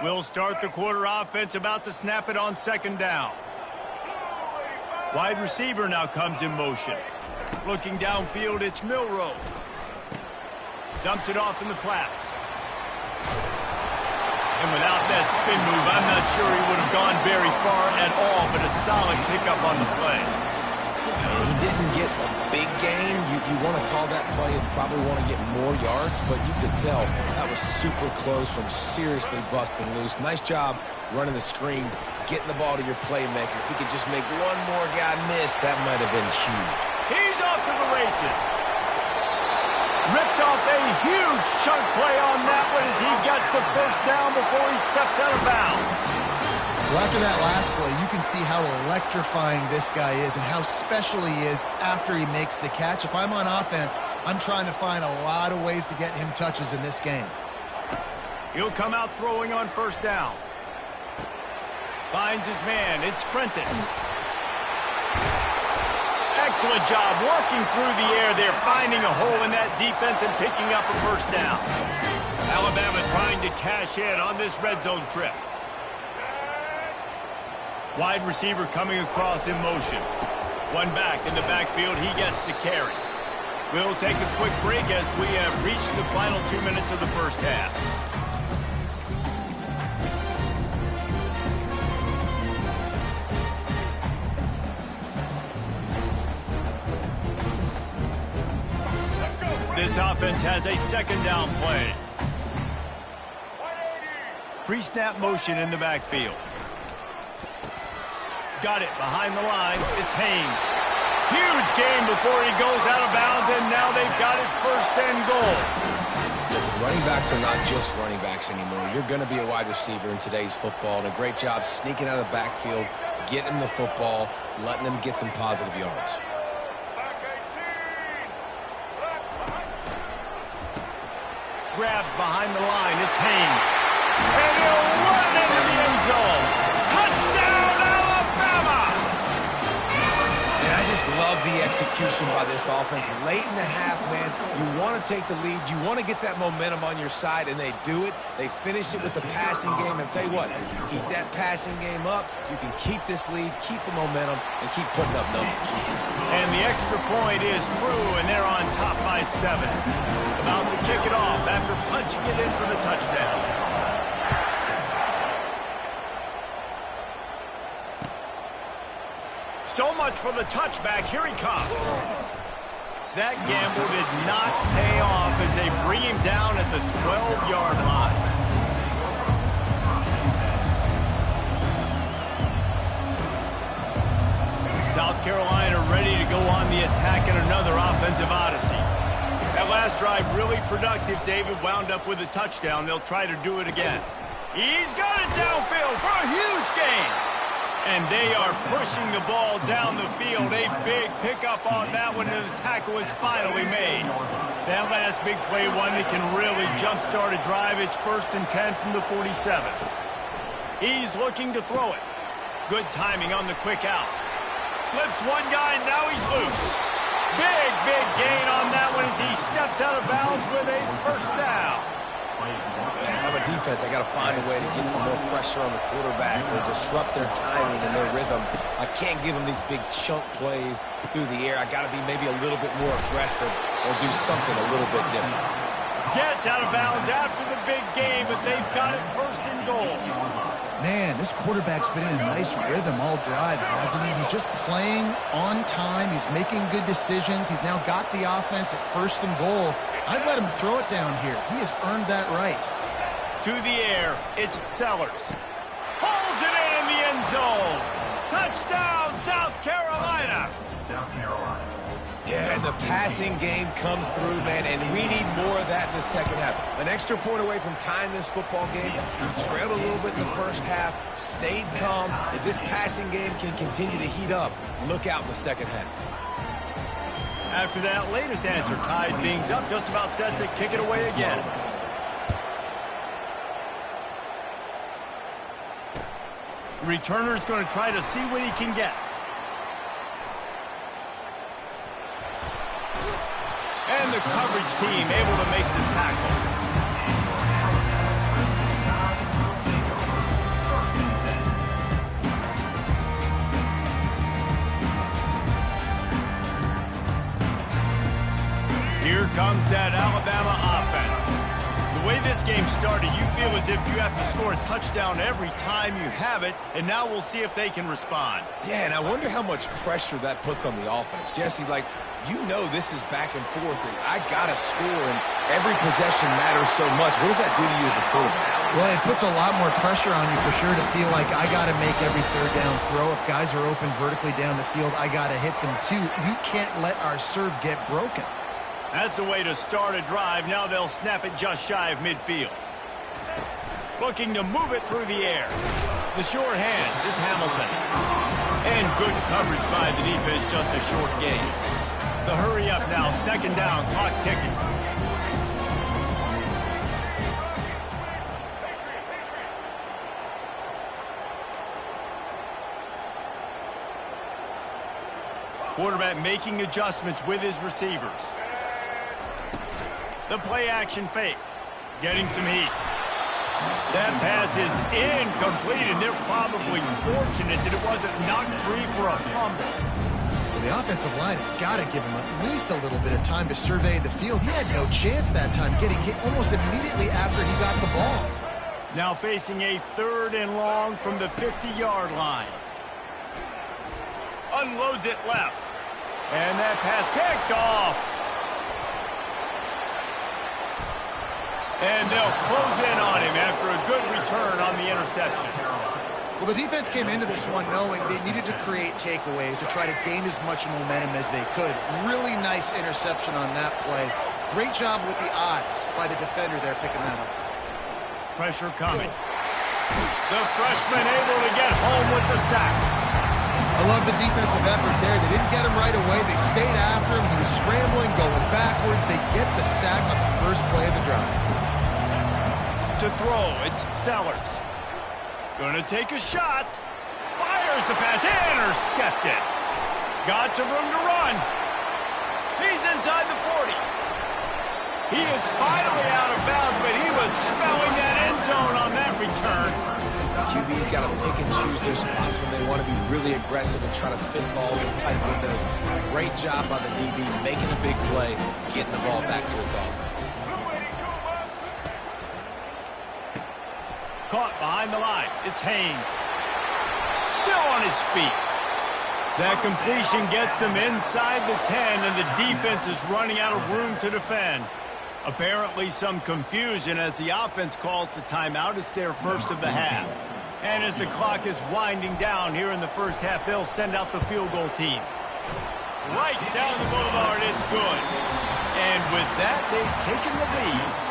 We'll start the quarter offense, about to snap it on second down. Wide receiver now comes in motion. Looking downfield, it's Milrow. Dumps it off in the flats. And without that spin move, I'm not sure he would have gone very far at all, but a solid pickup on the play. He didn't get a big gain. You want to call that play and probably want to get more yards, but you could tell that was super close from seriously busting loose. Nice job running the screen, getting the ball to your playmaker. If he could just make one more guy miss, that might have been huge. He's off to the races. Ripped off a huge chunk play on that one as he gets the first down before he steps out of bounds. Well, after that last play, you can see how electrifying this guy is and how special he is after he makes the catch. If I'm on offense, I'm trying to find a lot of ways to get him touches in this game. He'll come out throwing on first down. Finds his man. It's Prentice. Excellent job working through the air there, finding a hole in that defense and picking up a first down. Alabama trying to cash in on this red zone trip. Wide receiver coming across in motion. One back in the backfield, he gets the carry. We'll take a quick break as we have reached the final 2 minutes of the first half. This offense has a second down play. Pre-snap motion in the backfield. Got it behind the line. It's Haynes. Huge gain before he goes out of bounds, and now they've got it first and goal. Listen, running backs are not just running backs anymore. You're going to be a wide receiver in today's football, and a great job sneaking out of the backfield, getting the football, letting them get some positive yards. Grabbed behind the line. It's Haynes. And he'll run into the end zone. Touchdown, Alabama! And I just love the execution by this offense. Late in the half, man, you want to take the lead. You want to get that momentum on your side, and they do it. They finish it with the passing game. And tell you what, keep that passing game up. You can keep this lead, keep the momentum, and keep putting up numbers. And the extra point is true, and they're on top by 7. About to kick it off after punching it in for the touchdown. So much for the touchback. Here he comes. That gamble did not pay off as they bring him down at the 12-yard line. South Carolina ready to go on the attack in another offensive odyssey. That last drive really productive. David wound up with a touchdown. They'll try to do it again. He's got it downfield for a huge gain. And they are pushing the ball down the field. A big pickup on that one, and the tackle is finally made. That last big play, one that can really jumpstart a drive. It's 1st and 10 from the 47. He's looking to throw it. Good timing on the quick out. Slips one guy, and now he's loose. Big gain on that one as he steps out of bounds with a first down. If I'm a defense, I got to find a way to get some more pressure on the quarterback or disrupt their timing and their rhythm. I can't give them these big chunk plays through the air. I got to be maybe a little bit more aggressive or do something a little bit different. Gets out of bounds after the big game, but they've got it first and goal. Man, this quarterback's been in a nice rhythm all drive, hasn't he? He's just playing on time. He's making good decisions. He's now got the offense at first and goal. I'd let him throw it down here. He has earned that right. To the air, it's Sellers. Pulls it in the end zone. Touchdown, South Carolina. South Carolina. Yeah, and the passing game comes through, man, and we need more of that in the second half. An extra point away from tying this football game. We trailed a little bit in the first half, stayed calm. If this passing game can continue to heat up, look out in the second half. After that latest answer tied things up, just about set to kick it away again. The returner's going to try to see what he can get. And the coverage team able to make the tackle. Here comes that Alabama offense. The way this game started, you feel as if you have to score a touchdown every time you have it, and now we'll see if they can respond. Yeah, and I wonder how much pressure that puts on the offense. Jesse, like, you know this is back and forth, and I got to score, and every possession matters so much. What does that do to you as a quarterback? Well, it puts a lot more pressure on you for sure to feel like I got to make every third down throw. If guys are open vertically down the field, I got to hit them too. We can't let our serve get broken. That's the way to start a drive. Now they'll snap it just shy of midfield. Looking to move it through the air. The short hands, it's Hamilton. And good coverage by the defense, just a short gain. The hurry up now, second down, clock ticking. Quarterback making adjustments with his receivers. The play action fake, getting some heat. That pass is incomplete, and they're probably fortunate that it wasn't knocked free for a fumble. Well, the offensive line has got to give him at least a little bit of time to survey the field. He had no chance that time, getting hit almost immediately after he got the ball. Now facing a third and long from the 50-yard line. Unloads it left. And that pass picked off. And they'll close in on him after a good return on the interception. Well, the defense came into this one knowing they needed to create takeaways to try to gain as much momentum as they could. Really nice interception on that play. Great job with the eyes by the defender there picking that up. Pressure coming. The freshman able to get home with the sack. I love the defensive effort there. They didn't get him right away. They stayed after him. He was scrambling, going backwards. They get the sack on the first play of the drive. To throw, it's Sellers. Gonna take a shot. Fires the pass. Intercepted. Got some room to run. He's inside the 40. He is finally out of bounds, but he was smelling that end zone on that return. QB's got to pick and choose their spots when they want to be really aggressive and try to fit balls in tight windows. Great job by the DB making a big play, getting the ball back to its offense. Caught behind the line. It's Haynes. Still on his feet. That completion gets them inside the 10, and the defense is running out of room to defend. Apparently some confusion as the offense calls the timeout. It's their first of the half. And as the clock is winding down here in the first half, they'll send out the field goal team. Right down the boulevard, it's good. And with that, they've taken the lead.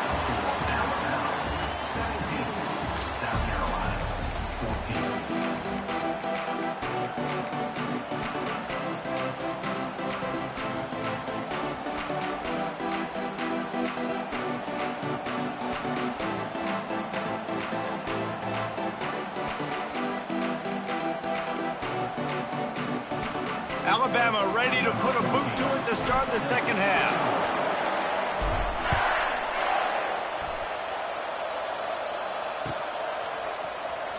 Alabama ready to put a boot to it to start the second half.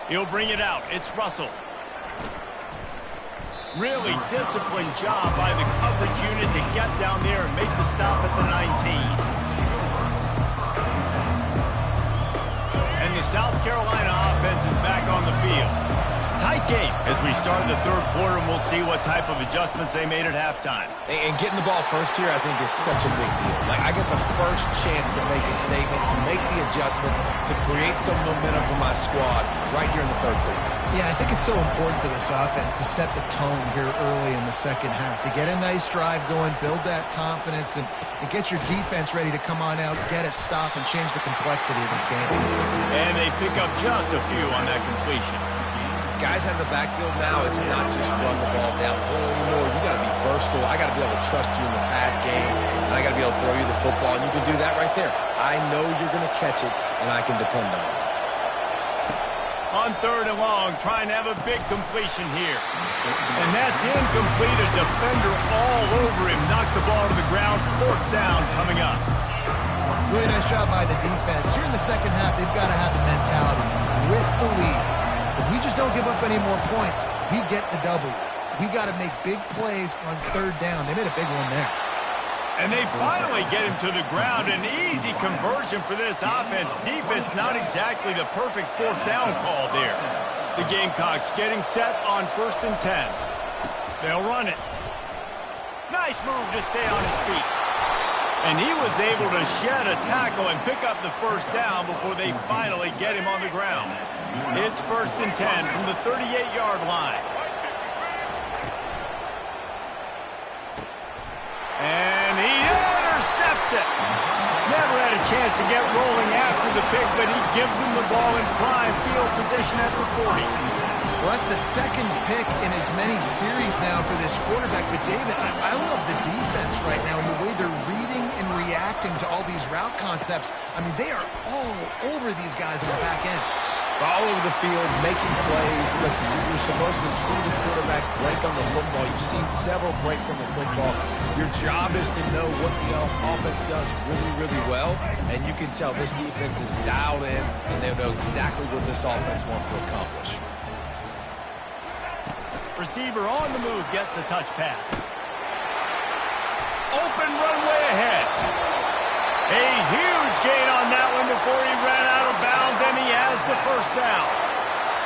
He'll bring it out. It's Russell. Really disciplined job by the coverage unit to get down there and make the stop at the 19. as South Carolina offense is back on the field. Tight game as we start the third quarter, and we'll see what type of adjustments they made at halftime. And getting the ball first here, I think, is such a big deal. Like, I get the first chance to make a statement, to make the adjustments, to create some momentum for my squad right here in the third quarter. Yeah, I think it's so important for this offense to set the tone here early in the second half, to get a nice drive going, build that confidence, and get your defense ready to come on out, get a stop, and change the complexity of this game. And they pick up just a few on that completion. Guys out of the backfield now, it's not just run the ball downhill anymore. You got to be versatile. I got to be able to trust you in the pass game, and I got to be able to throw you the football, and you can do that right there. I know you're going to catch it, and I can depend on it. On third and long, trying to have a big completion here. And that's incomplete. A defender all over him. Knocked the ball to the ground. Fourth down coming up. Really nice job by the defense. Here in the second half, they've got to have the mentality with the lead. If we just don't give up any more points, we get the W. We got to make big plays on third down. They made a big one there. And they finally get him to the ground. An easy conversion for this offense. Defense not exactly the perfect fourth down call there. The Gamecocks getting set on 1st and 10. They'll run it. Nice move to stay on his feet. And he was able to shed a tackle and pick up the first down before they finally get him on the ground. It's 1st and 10 from the 38-yard line. And he intercepts it. Never had a chance to get rolling after the pick, but he gives them the ball in prime field position at the 40. Well, that's the second pick in as many series now for this quarterback. But, David, I love the defense right now and the way they're reading and reacting to all these route concepts. I mean, they are all over these guys on the back end. All over the field, making plays. Listen, you're supposed to see the quarterback break on the football. You've seen several breaks on the football. Your job is to know what the offense does really, really well. And you can tell this defense is dialed in, and they know exactly what this offense wants to accomplish. Receiver on the move gets the touch pass. Open runway ahead. A huge gain on that one before he ran out of bounds, and he has the first down.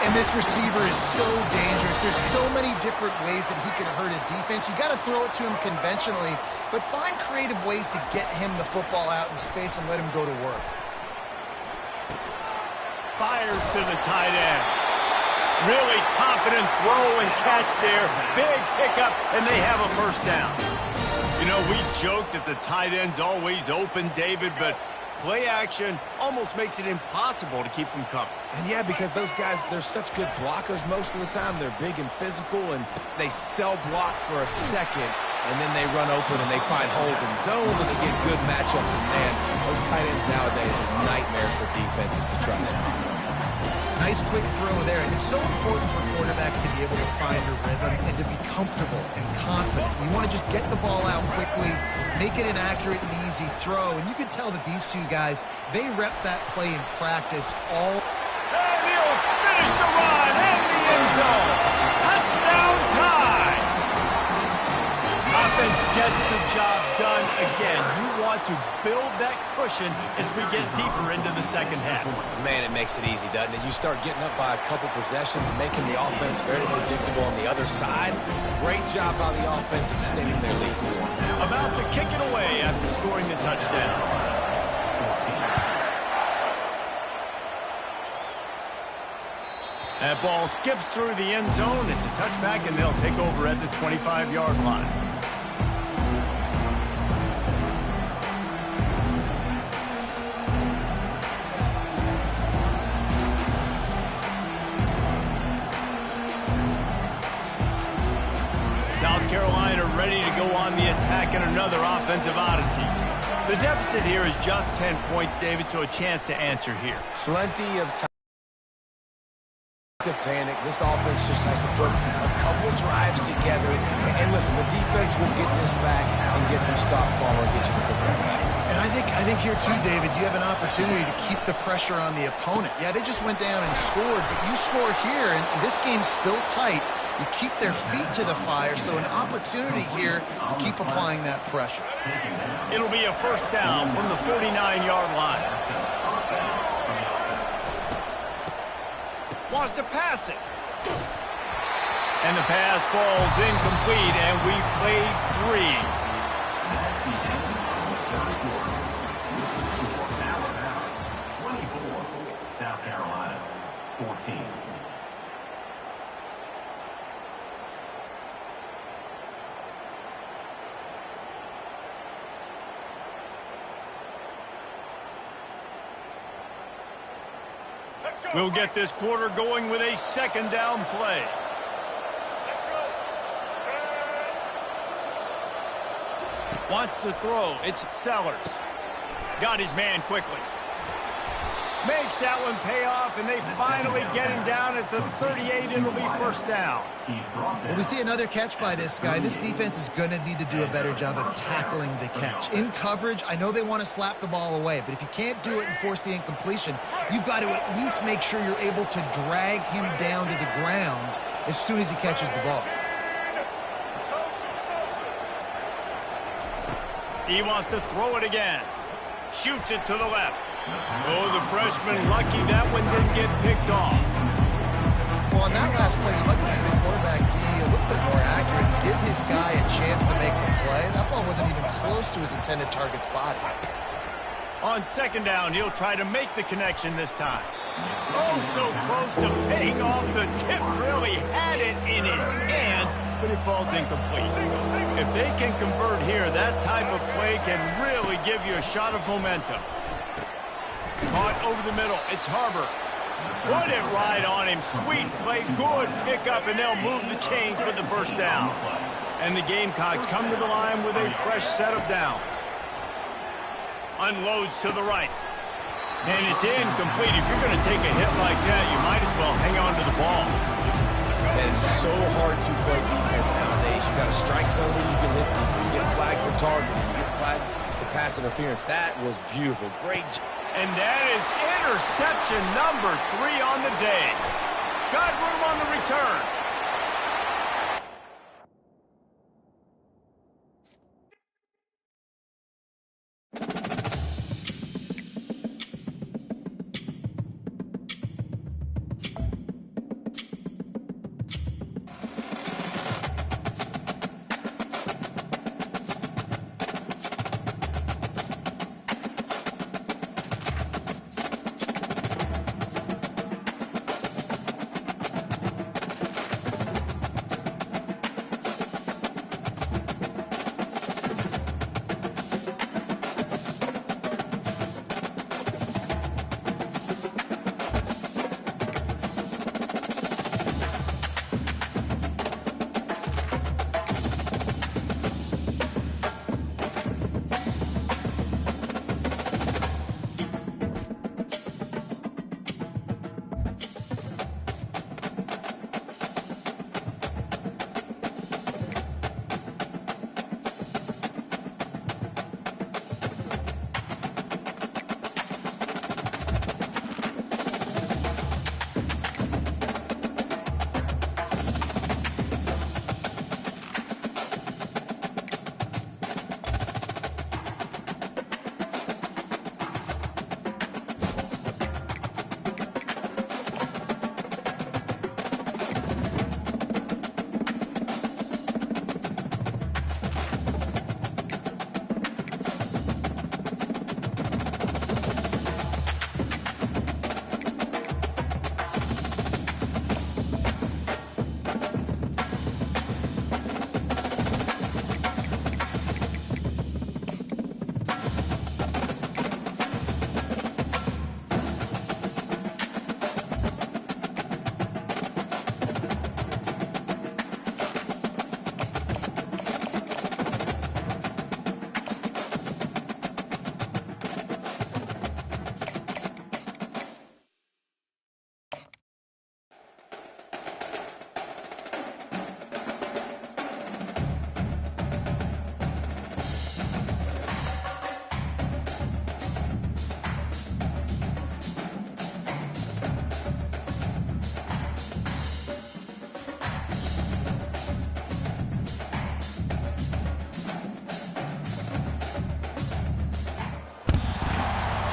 And this receiver is so dangerous. There's so many different ways that he can hurt a defense. You got to throw it to him conventionally, but find creative ways to get him the football out in space and let him go to work. Fires to the tight end. Really confident throw and catch there. Big pickup, and they have a first down. You know, we joked that the tight end's always open, David, but play action almost makes it impossible to keep them covered. And yeah, because those guys, they're such good blockers most of the time. They're big and physical, and they sell block for a second, and then they run open and they find holes in zones, and they get good matchups. And man, those tight ends nowadays are nightmares for defenses to try to stop. Nice quick throw there. And it's so important for quarterbacks to be able to find a rhythm and to be comfortable and confident. You want to just get the ball out quickly, make it an accurate and easy throw. And you can tell that these two guys, they rep that play in practice all. And he'll finish the run in the end zone. Touchdown tie. Offense gets the job done again. You want to build that cushion as we get deeper into the second half. Man, it makes it easy, doesn't it? You start getting up by a couple possessions, making the offense very predictable on the other side. Great job by the offense extending their lead. About to kick it away after scoring the touchdown. That ball skips through the end zone. It's a touchback, and they'll take over at the 25-yard line. South Carolina ready to go on the attack in another offensive odyssey. The deficit here is just 10 points, David, so a chance to answer here. Plenty of time to panic. This offense just has to put a couple drives together. And listen, the defense will get this back and get some stops following and get you the football back. And I think here too, David, you have an opportunity to keep the pressure on the opponent. Yeah, they just went down and scored, but you score here, and this game's still tight. You keep their feet to the fire, so an opportunity here to keep applying that pressure. It'll be a first down from the 49-yard line. Wants to pass it. And the pass falls incomplete, and we played 3. That's the end of the third quarter. With the score now 24, South Carolina 14. We'll get this quarter going with a second down play. Wants to throw. It's Sellers. Got his man quickly. Makes that one pay off, and they finally get him down at the 38. It'll be first down. Well, we see another catch by this guy. This defense is going to need to do a better job of tackling the catch. In coverage, I know they want to slap the ball away, but if you can't do it and force the incompletion, you've got to at least make sure you're able to drag him down to the ground as soon as he catches the ball. He wants to throw it again. Shoots it to the left. Oh, the freshman lucky that one didn't get picked off. Well, on that last play, you'd like to see the quarterback be a little bit more accurate and give his guy a chance to make the play. That ball wasn't even close to his intended target's body. On second down, he'll try to make the connection this time. Oh, so close to paying off the tip. Really had it in his hands, but it falls incomplete. If they can convert here, that type of play can really give you a shot of momentum. Caught over the middle. It's Harbor. Put it right on him. Sweet play. Good pickup, and they'll move the chains with the first down. And the Gamecocks come to the line with a fresh set of downs. Unloads to the right. And it's incomplete. If you're going to take a hit like that, you might as well hang on to the ball. And it's so hard to play defense nowadays. You got a strike zone where you can hit people. You get flagged for targeting. You get flagged for pass interference. That was beautiful. Great. And that is interception number 3 on the day. Got room on the return.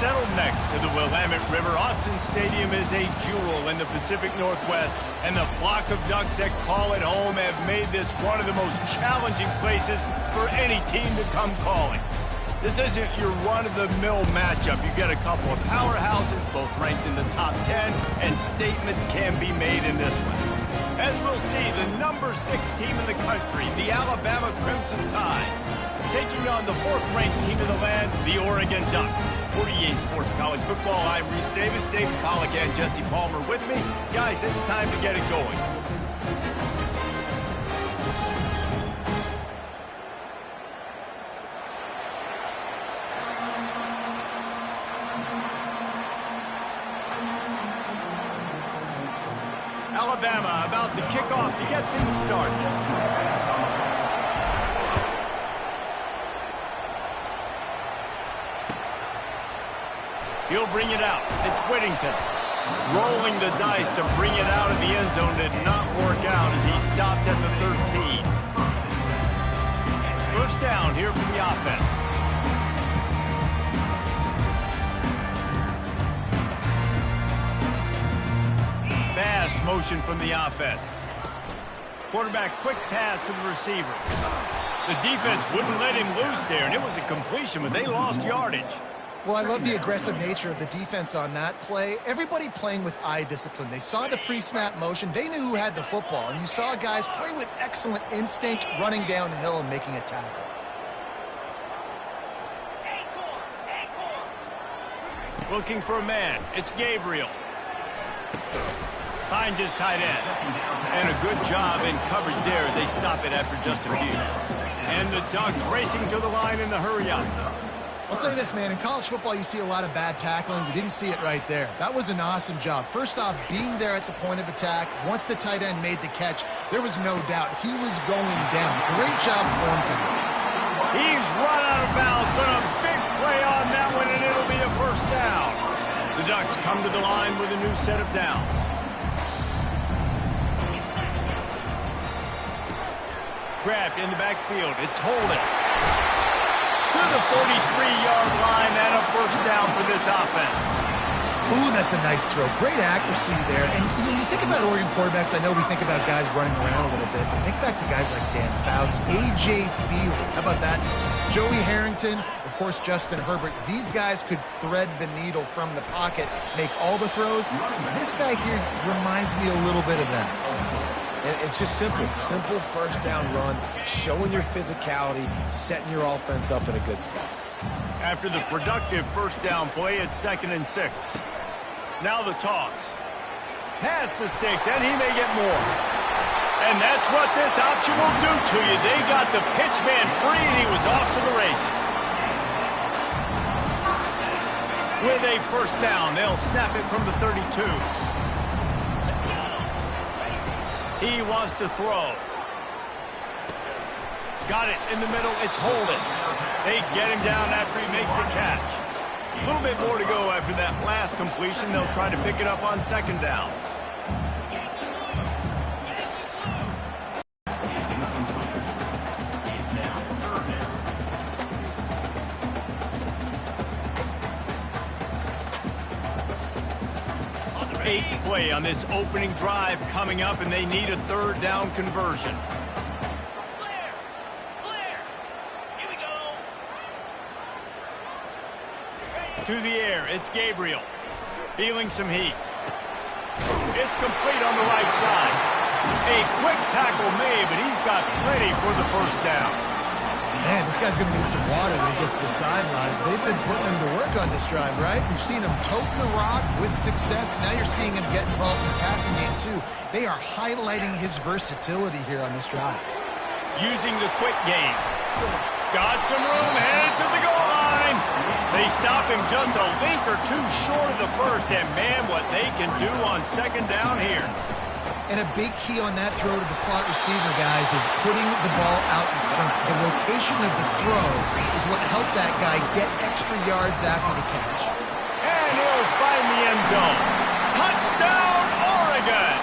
settled next to the Willamette River. Austin Stadium is a jewel in the Pacific Northwest, and the flock of Ducks that call it home have made this one of the most challenging places for any team to come calling. This isn't your run-of-the-mill matchup. You've got a couple of powerhouses, both ranked in the top 10, and statements can be made in this one. As we'll see, the number 6 team in the country, the Alabama Crimson Tide, taking on the 4th-ranked team in the land, the Oregon Ducks. For EA Sports College Football, I'm Reese Davis, David Pollack, and Jesse Palmer with me. Guys, it's time to get it going. Alabama about to kick off to get things started. He'll bring it out. It's Whittington. Rolling the dice to bring it out of the end zone did not work out as he stopped at the 13. First down here from the offense. Fast motion from the offense. Quarterback quick pass to the receiver. The defense wouldn't let him loose there, and it was a completion, but they lost yardage. Well, I love the aggressive nature of the defense on that play. Everybody playing with eye discipline. They saw the pre-snap motion. They knew who had the football, and you saw guys play with excellent instinct, running downhill and making a tackle. Looking for a man. It's Gabriel. Finds his tight end. And a good job in coverage there as they stop it after just a few. And the Ducks racing to the line in the hurry-up. I'll say this, man. In college football, you see a lot of bad tackling. You didn't see it right there. That was an awesome job. First off, being there at the point of attack. Once the tight end made the catch, there was no doubt he was going down. Great job for him tonight. He's run out of bounds, but a big play on that one, and it'll be a first down. The Ducks come to the line with a new set of downs. Grabbed in the backfield. It's Holden. To the 43-yard line and a first down for this offense. Ooh, that's a nice throw. Great accuracy there. And when you think about Oregon quarterbacks, I know we think about guys running around a little bit, but think back to guys like Dan Fouts, A.J. Feely. How about that? Joey Harrington, of course, Justin Herbert. These guys could thread the needle from the pocket, make all the throws. This guy here reminds me a little bit of them. And it's just simple first down run, showing your physicality, setting your offense up in a good spot. After the productive first down play, it's 2nd and 6. Now the toss. Pass the sticks, and he may get more. And that's what this option will do to you. They got the pitch man free, and he was off to the races. With a first down, they'll snap it from the 32. He wants to throw. Got it in the middle. It's Holden. They get him down after he makes the catch. A little bit more to go after that last completion. They'll try to pick it up on 2nd down. Eighth play on this opening drive coming up, and they need a 3rd down conversion. Here we go. To the air, it's Gabriel. Feeling some heat. It's complete on the right side. A quick tackle made, but he's got plenty for the first down. Man, this guy's going to need some water when he gets to the sidelines. They've been putting him to work on this drive, right? We've seen him tote the rock with success. Now you're seeing him get involved in the passing game, too. They are highlighting his versatility here on this drive. Using the quick game. Got some room, headed to the goal line. They stop him just a length or two short of the first, and man, what they can do on 2nd down here. And a big key on that throw to the slot receiver, guys, is putting the ball out in front. The location of the throw is what helped that guy get extra yards after the catch. And he'll find the end zone. Touchdown, Oregon!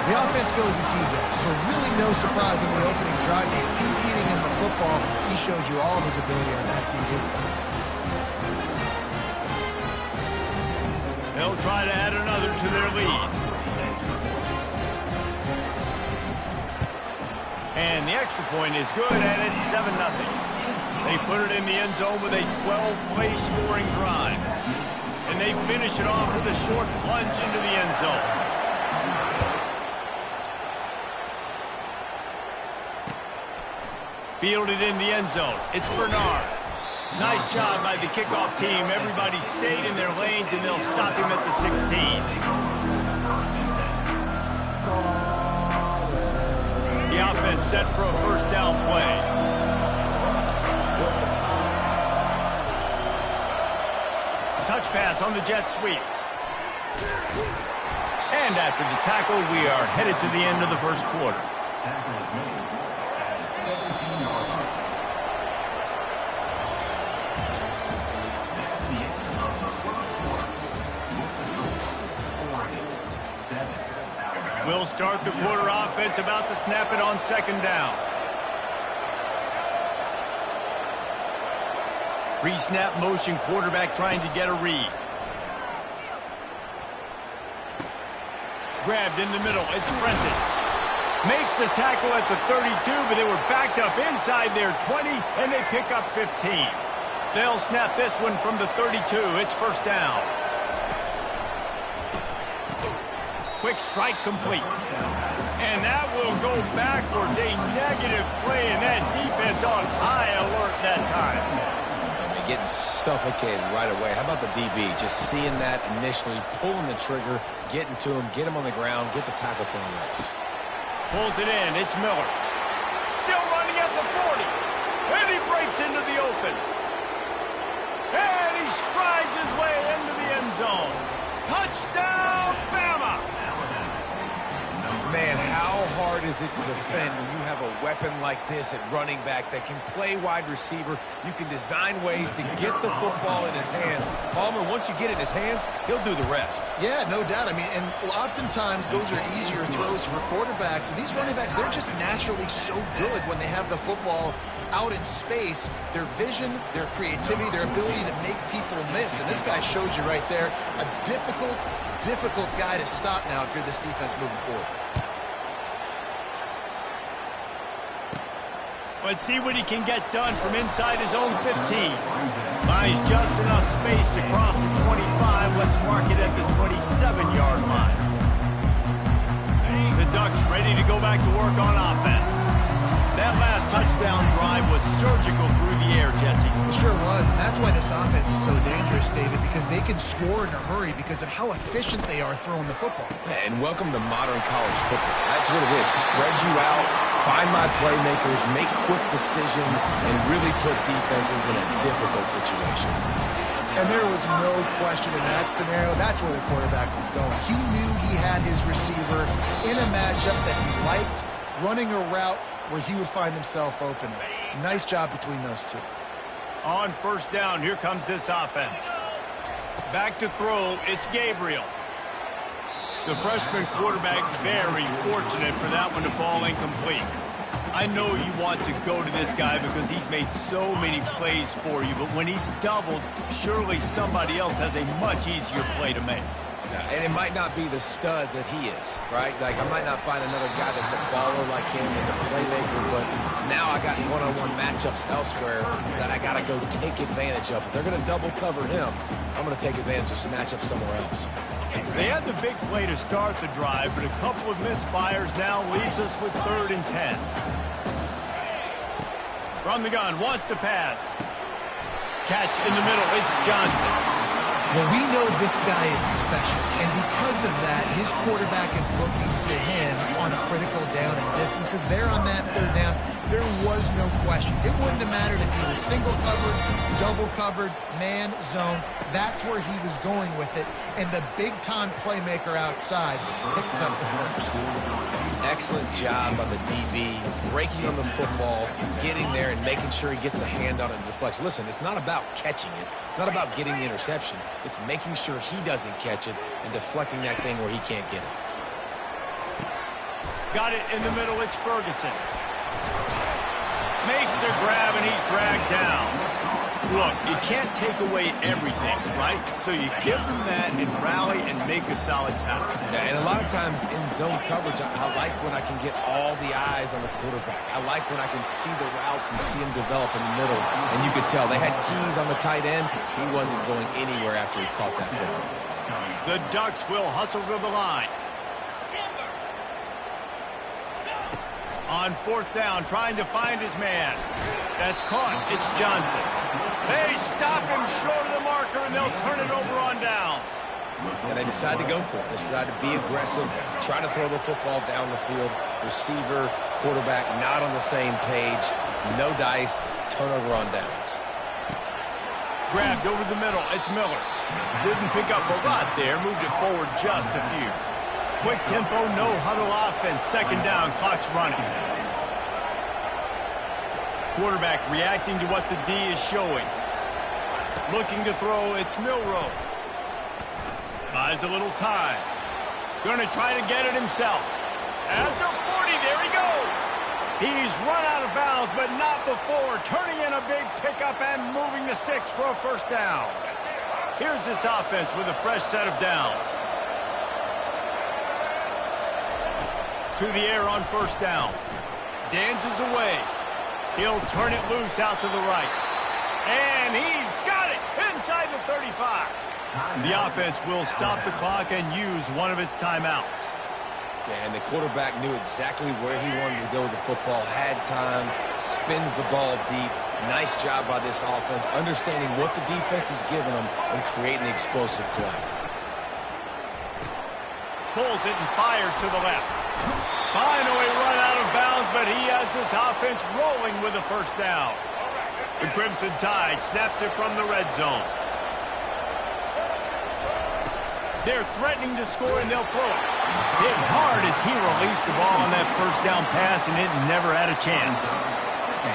The offense goes as he goes, so really no surprise in the opening drive. They keep feeding him the football. He showed you all of his ability on that TV. They'll try to add another to their lead. And the extra point is good, and it's 7-0. They put it in the end zone with a 12-play scoring drive. And they finish it off with a short plunge into the end zone. Fielded in the end zone. It's Bernard. Nice job by the kickoff team. Everybody stayed in their lanes, and they'll stop him at the 16. The offense set for a first down play. Touch pass on the jet sweep. And after the tackle, we are headed to the end of the first quarter. Tackle is made at 17-yard line. That's the end of the first quarter. With the score, Oregon 7, Alabama. We'll start the quarter offense, about to snap it on second down. Pre-snap motion, quarterback trying to get a read. Grabbed in the middle, it's Prentice. Makes the tackle at the 32, but they were backed up inside their 20, and they pick up 15. They'll snap this one from the 32. It's first down. Quick strike complete. And that will go backwards. A negative play, and that defense on high alert that time. Getting suffocated right away. How about the DB? Just seeing that initially, pulling the trigger, getting to him, get him on the ground, get the tackle for him else. Pulls it in. It's Miller. Still running at the 40. And he breaks into the open. And he strides his way into the end zone. Touchdown, Bama! Man, how hard is it to defend when you have a weapon like this at running back that can play wide receiver? You can design ways to get the football in his hand. Palmer, once you get it in his hands, he'll do the rest. Yeah, no doubt. I mean, and oftentimes those are easier throws for quarterbacks. And these running backs, they're just naturally so good when they have the football out in space. Their vision, their creativity, their ability to make people miss. And this guy shows you right there a difficult guy to stop now if you're this defense moving forward. Let's see what he can get done from inside his own 15. Finds just enough space to cross the 25. Let's mark it at the 27-yard line. The Ducks ready to go back to work on offense. That last touchdown drive was surgical through the air, Jesse. It sure was, and that's why this offense is so dangerous, David, because they can score in a hurry because of how efficient they are throwing the football. And welcome to modern college football. That's what it is. Spread you out, find my playmakers, make quick decisions, and really put defenses in a difficult situation. And there was no question in that scenario. That's where the quarterback was going. He knew he had his receiver in a matchup that he liked, running a route where he would find himself open. Nice job between those two. On first down, here comes this offense. Back to throw, it's Gabriel. The freshman quarterback very fortunate for that one to fall incomplete. I know you want to go to this guy because he's made so many plays for you, but when he's doubled, surely somebody else has a much easier play to make. And it might not be the stud that he is, right? Like, I might not find another guy that's a baller like him, that's a playmaker, but now I got one-on-one matchups elsewhere that I got to go take advantage of. If they're going to double cover him, I'm going to take advantage of some matchups somewhere else. They had the big play to start the drive, but a couple of misfires now leaves us with 3rd and 10. From the gun, wants to pass. Catch in the middle, it's Johnson. Well, we know this guy is special, and because of that, his quarterback is looking to him on critical down and distances. There on that 3rd down, there was no question. It wouldn't have mattered if he was single covered, double covered, man, zone. That's where he was going with it, and the big-time playmaker outside picks up the first. Excellent job on the DB, breaking on the football, getting there and making sure he gets a hand on it and deflects. Listen, it's not about catching it. It's not about getting the interception. It's making sure he doesn't catch it and deflecting that thing where he can't get it. Got it in the middle, it's Ferguson. Makes the grab and he's dragged down. Look, you can't take away everything, right? So you give them that and rally and make a solid tackle. Yeah, and a lot of times in zone coverage, I like when I can get all the eyes on the quarterback. I like when I can see the routes and see him develop in the middle. And you could tell they had keys on the tight end. He wasn't going anywhere after he caught that football. The Ducks will hustle to the line. On fourth down, trying to find his man. That's caught. It's Johnson. They stop him short of the marker, and they'll turn it over on downs. And they decide to go for it. They decide to be aggressive, try to throw the football down the field. Receiver, quarterback, not on the same page. No dice. Turnover on downs. Grabbed over the middle. It's Miller. Didn't pick up a lot there. Moved it forward just a few. Quick tempo, no huddle offense. Second down, clock's running. Quarterback reacting to what the D is showing. Looking to throw, it's Milroe. Buys a little time. Gonna try to get it himself. At the 40, there he goes. He's run out of bounds, but not before. Turning in a big pickup and moving the sticks for a first down. Here's this offense with a fresh set of downs. To the air on first down. Dances away. He'll turn it loose out to the right. And he's got it inside the 35. The offense will stop the clock and use one of its timeouts. Yeah, and the quarterback knew exactly where he wanted to go with the football, had time, spins the ball deep. Nice job by this offense, understanding what the defense is giving them and creating the explosive play. Pulls it and fires to the left. Finally run out of bounds, but he has this offense rolling with a first down. The Crimson Tide snaps it from the red zone. They're threatening to score, and they'll throw it. Hit hard as he released the ball on that first down pass, and it never had a chance.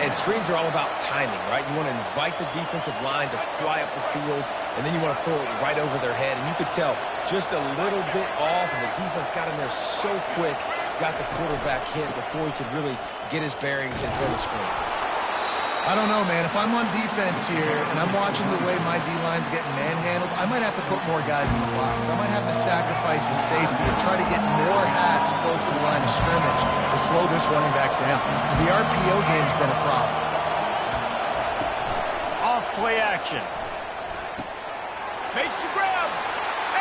And screens are all about timing, right? You want to invite the defensive line to fly up the field, and then you want to throw it right over their head. And you could tell just a little bit off, and the defense got in there so quick, got the quarterback hit before he could really get his bearings and throw the screen. I don't know, man. If I'm on defense here and I'm watching the way my D-line's getting manhandled, I might have to put more guys in the box. I might have to sacrifice his safety and try to get more hats close to the line of scrimmage to slow this running back down, because the RPO game's been a problem. Off play action. Makes the grab,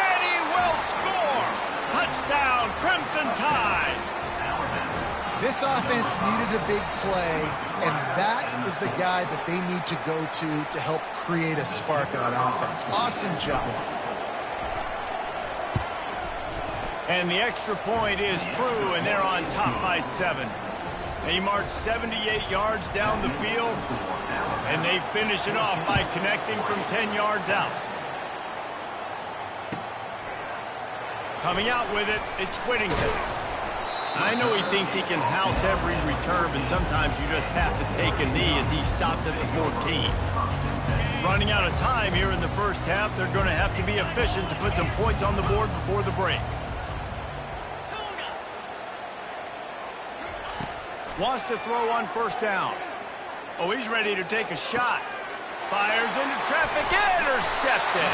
and he will score. Touchdown, Crimson Tide. This offense needed a big play, and that is the guy that they need to go to help create a spark on offense. Awesome job. And the extra point is true, and they're on top by 7. They march 78 yards down the field, and they finish it off by connecting from 10 yards out. Coming out with it, it's Whittington. I know he thinks he can house every return, but sometimes you just have to take a knee as he stopped at the 14. Running out of time here in the first half, they're going to have to be efficient to put some points on the board before the break. Wants to throw on first down. Oh, he's ready to take a shot. Fires into traffic, intercepted.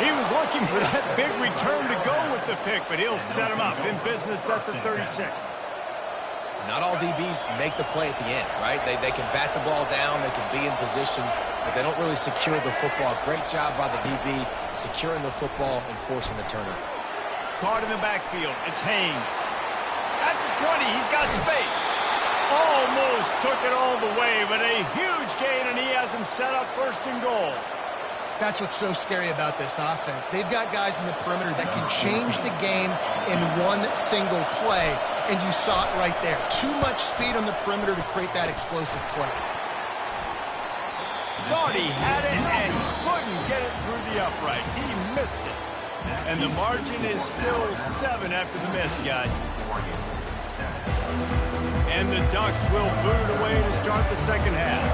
He was looking for that big return to go with the pick, but he'll set him up in business at the 36. Not all DBs make the play at the end, right? They can bat the ball down, they can be in position, but they don't really secure the football. Great job by the DB securing the football and forcing the turnover. Caught in the backfield. It's Haynes. At the 20, he's got space. Almost took it all the way, but a huge gain, and he has him set up first and goal. That's what's so scary about this offense. They've got guys in the perimeter that can change the game in one single play, and you saw it right there. Too much speed on the perimeter to create that explosive play. Thought he had it and couldn't get it through the uprights. He missed it. And the margin is still 7 after the miss, guys. And the Ducks will boot it away to start the second half.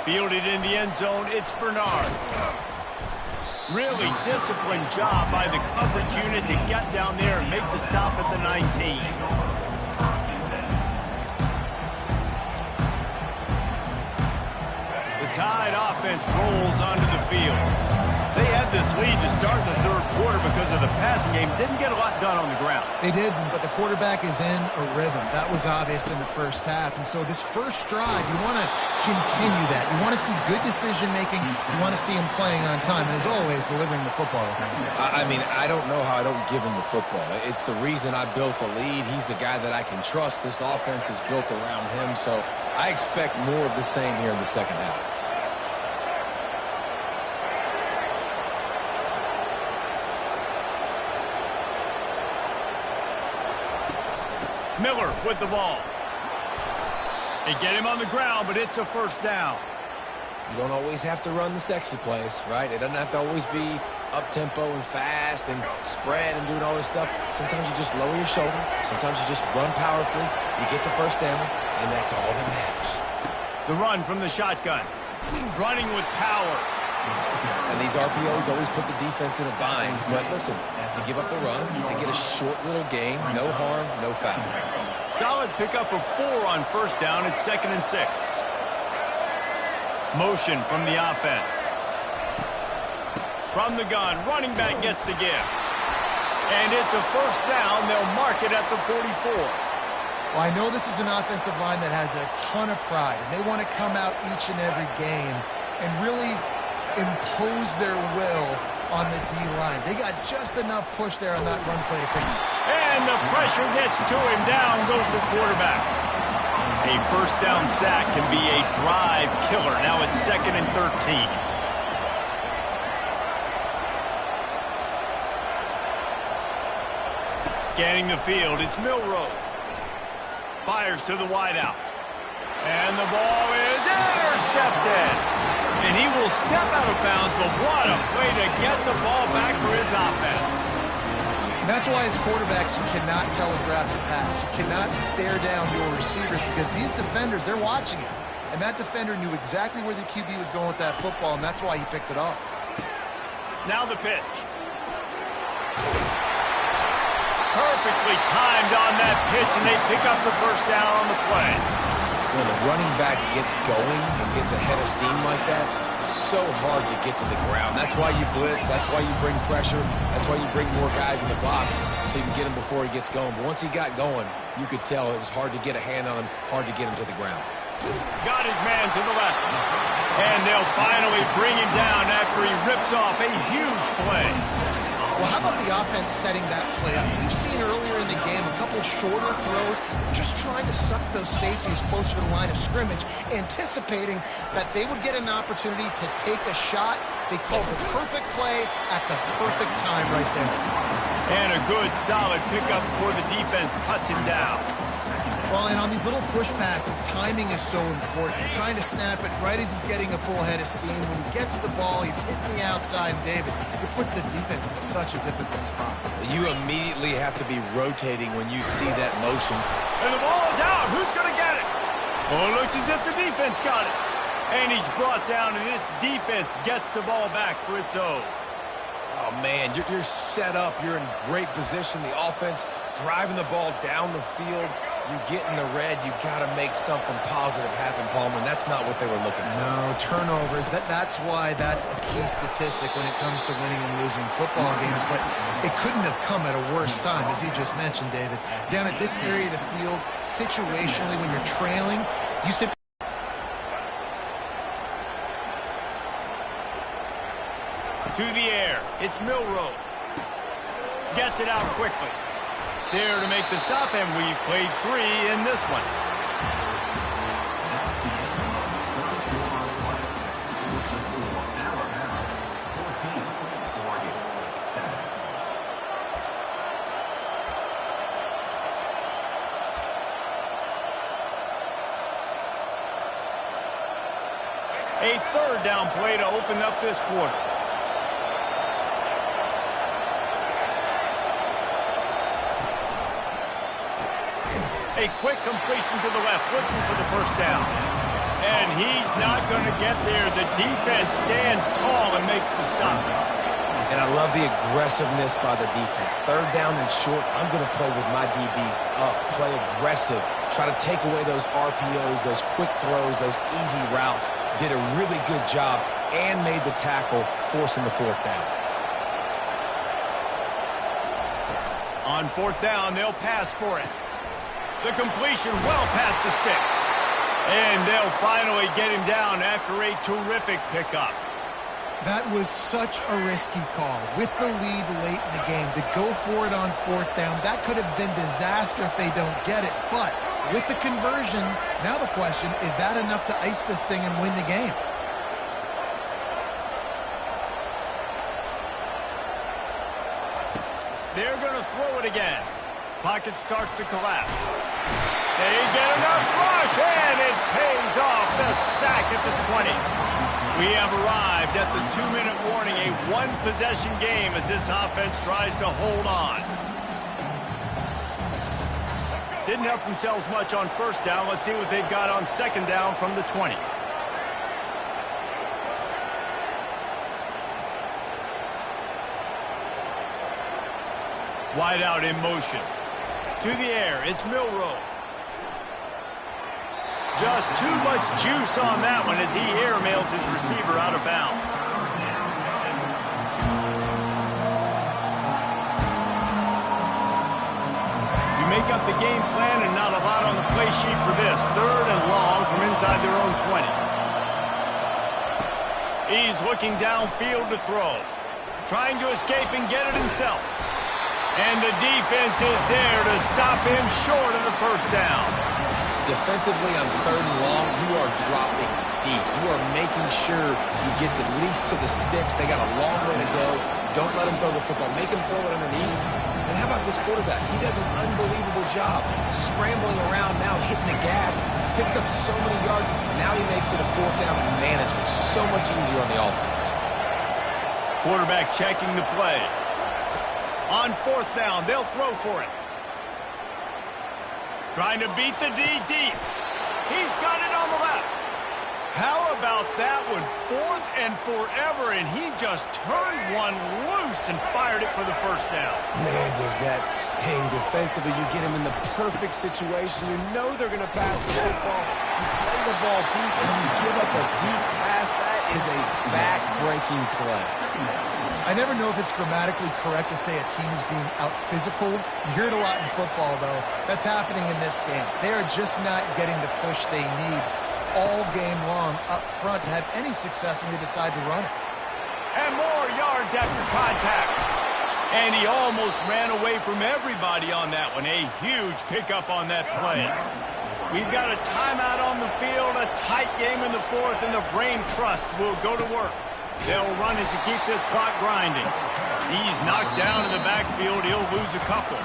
Fielded in the end zone, it's Bernard. Really disciplined job by the coverage unit to get down there and make the stop at the 19. Tide offense rolls onto the field. They had this lead to start the third quarter because of the passing game. Didn't get a lot done on the ground. They did, but the quarterback is in a rhythm. That was obvious in the first half. And so this first drive, you want to continue that. You want to see good decision-making. You want to see him playing on time. And as always, delivering the football. I mean, I don't know how I don't give him the football. It's the reason I built the lead. He's the guy that I can trust. This offense is built around him. So I expect more of the same here in the second half. Miller with the ball. They get him on the ground, but it's a first down. You don't always have to run the sexy plays, right? It doesn't have to always be up-tempo and fast and spread and doing all this stuff. Sometimes you just lower your shoulder. Sometimes you just run powerfully. You get the first down, and that's all that matters. The run from the shotgun. Running with power. And these RPOs always put the defense in a bind. But listen, you give up the run, they get a short little gain, no harm, no foul. Solid pickup of 4 on first down. It's 2nd and 6. Motion from the offense. From the gun, running back gets the give. And it's a first down. They'll mark it at the 44. Well, I know this is an offensive line that has a ton of pride, and they want to come out each and every game and really impose their will on the D-line. They got just enough push there on that run play to pick him. And the pressure gets to him. Down goes the quarterback. A first down sack can be a drive killer. Now it's 2nd and 13. Scanning the field, it's Milroe. Fires to the wideout. And the ball is intercepted. And he will step out of bounds, but what a way to get the ball back for his offense. And that's why as quarterbacks, you cannot telegraph the pass. You cannot stare down your receivers because these defenders, they're watching it. And that defender knew exactly where the QB was going with that football, and that's why he picked it off. Now the pitch. Perfectly timed on that pitch, and they pick up the first down on the play. When the running back gets going and gets ahead of steam like that, it's so hard to get to the ground. That's why you blitz. That's why you bring pressure. That's why you bring more guys in the box so you can get him before he gets going. But once he got going, you could tell it was hard to get a hand on him, hard to get him to the ground. Got his man to the left. And they'll finally bring him down after he rips off a huge play. Well, how about the offense setting that play up? We've seen earlier in the game a couple shorter throws, just trying to suck those safeties closer to the line of scrimmage, anticipating that they would get an opportunity to take a shot. They called the perfect play at the perfect time right there. And a good, solid pickup before the defense cuts him down. Well, and on these little push passes, timing is so important. You're trying to snap it right as he's getting a full head of steam. When he gets the ball, he's hitting the outside, and David, it puts the defense in such a difficult spot. You immediately have to be rotating when you see that motion. And the ball is out. Who's going to get it? Well, it looks as if the defense got it. And he's brought down, and this defense gets the ball back for its own. Oh, man, you're set up. You're in great position. The offense driving the ball down the field. You get in the red, you got to make something positive happen, Palmer, and that's not what they were looking for. No, turnovers. That's why that's a key statistic when it comes to winning and losing football games, but it couldn't have come at a worse time, as you just mentioned, David. Down at this area of the field, situationally, when you're trailing, you simply to the air. It's Milroe. Gets it out quickly. There to make the stop, and we've played 3 in this one. A third down play to open up this quarter. A quick completion to the left, looking for the first down. And he's not going to get there. The defense stands tall and makes the stop. And I love the aggressiveness by the defense. Third down and short, I'm going to play with my DBs up. Play aggressive. Try to take away those RPOs, those quick throws, those easy routes. did a really good job and made the tackle, forcing the fourth down. On fourth down, they'll pass for it. The completion well past the sticks. And they'll finally get him down after a terrific pickup. That was such a risky call. With the lead late in the game, to go for it on fourth down, that could have been disaster if they don't get it. But with the conversion, now the question, is that enough to ice this thing and win the game? They're going to throw it again. Pocket starts to collapse. They get enough rush, and it pays off the sack at the 20. We have arrived at the 2-minute warning, a one-possession game as this offense tries to hold on. Didn't help themselves much on first down. Let's see what they've got on second down from the 20. Wide out in motion. To the air, it's Milroe. Just too much juice on that one as he airmails his receiver out of bounds. You make up the game plan and not a lot on the play sheet for this. Third and long from inside their own 20. He's looking downfield to throw. Trying to escape and get it himself. And the defense is there to stop him short of the first down. Defensively on third and long, you are dropping deep. You are making sure you get at least to the sticks. They got a long way to go. Don't let him throw the football. Make him throw it underneath. And how about this quarterback? He does an unbelievable job scrambling around now, hitting the gas, picks up so many yards. Now he makes it a fourth down and management so much easier on the offense. Quarterback checking the play. On fourth down, they'll throw for it. Trying to beat the D deep. He's got it on the left. How about that one? Fourth and forever, and he just turned one loose and fired it for the first down. Man, does that sting defensively. You get him in the perfect situation. You know they're going to pass the football. You play the ball deep, and you give up a deep pass. That is a back-breaking play. I never know if it's grammatically correct to say a team is being out-physicaled. You hear it a lot in football, though. That's happening in this game. They are just not getting the push they need all game long up front to have any success when they decide to run it. And more yards after contact. And he almost ran away from everybody on that one. A huge pickup on that play. We've got a timeout on the field, a tight game in the fourth, and the brain trust will go to work. They'll run it to keep this clock grinding. He's knocked down in the backfield. He'll lose a couple.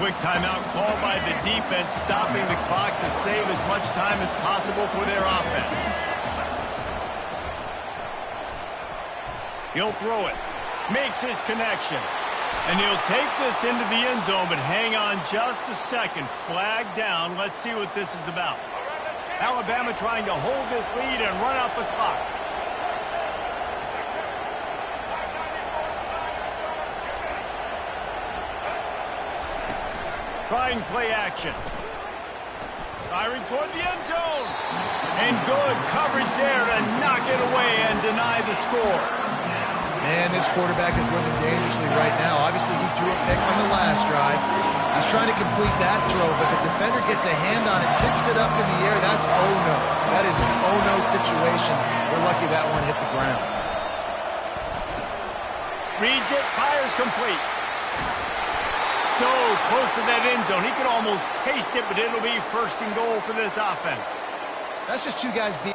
Quick timeout called by the defense, stopping the clock to save as much time as possible for their offense. He'll throw it. Makes his connection. And he'll take this into the end zone, but hang on just a second. Flag down. Let's see what this is about. Alabama trying to hold this lead and run out the clock. Trying play action. Firing toward the end zone. And good coverage there to knock it away and deny the score. Man, this quarterback is living dangerously right now. Obviously, he threw a pick on the last drive. He's trying to complete that throw, but the defender gets a hand on it, tips it up in the air. That's oh-no. That is an oh-no situation. We're lucky that one hit the ground. Reads it, fires complete. So close to that end zone. He could almost taste it, but it'll be first and goal for this offense. That's just two guys being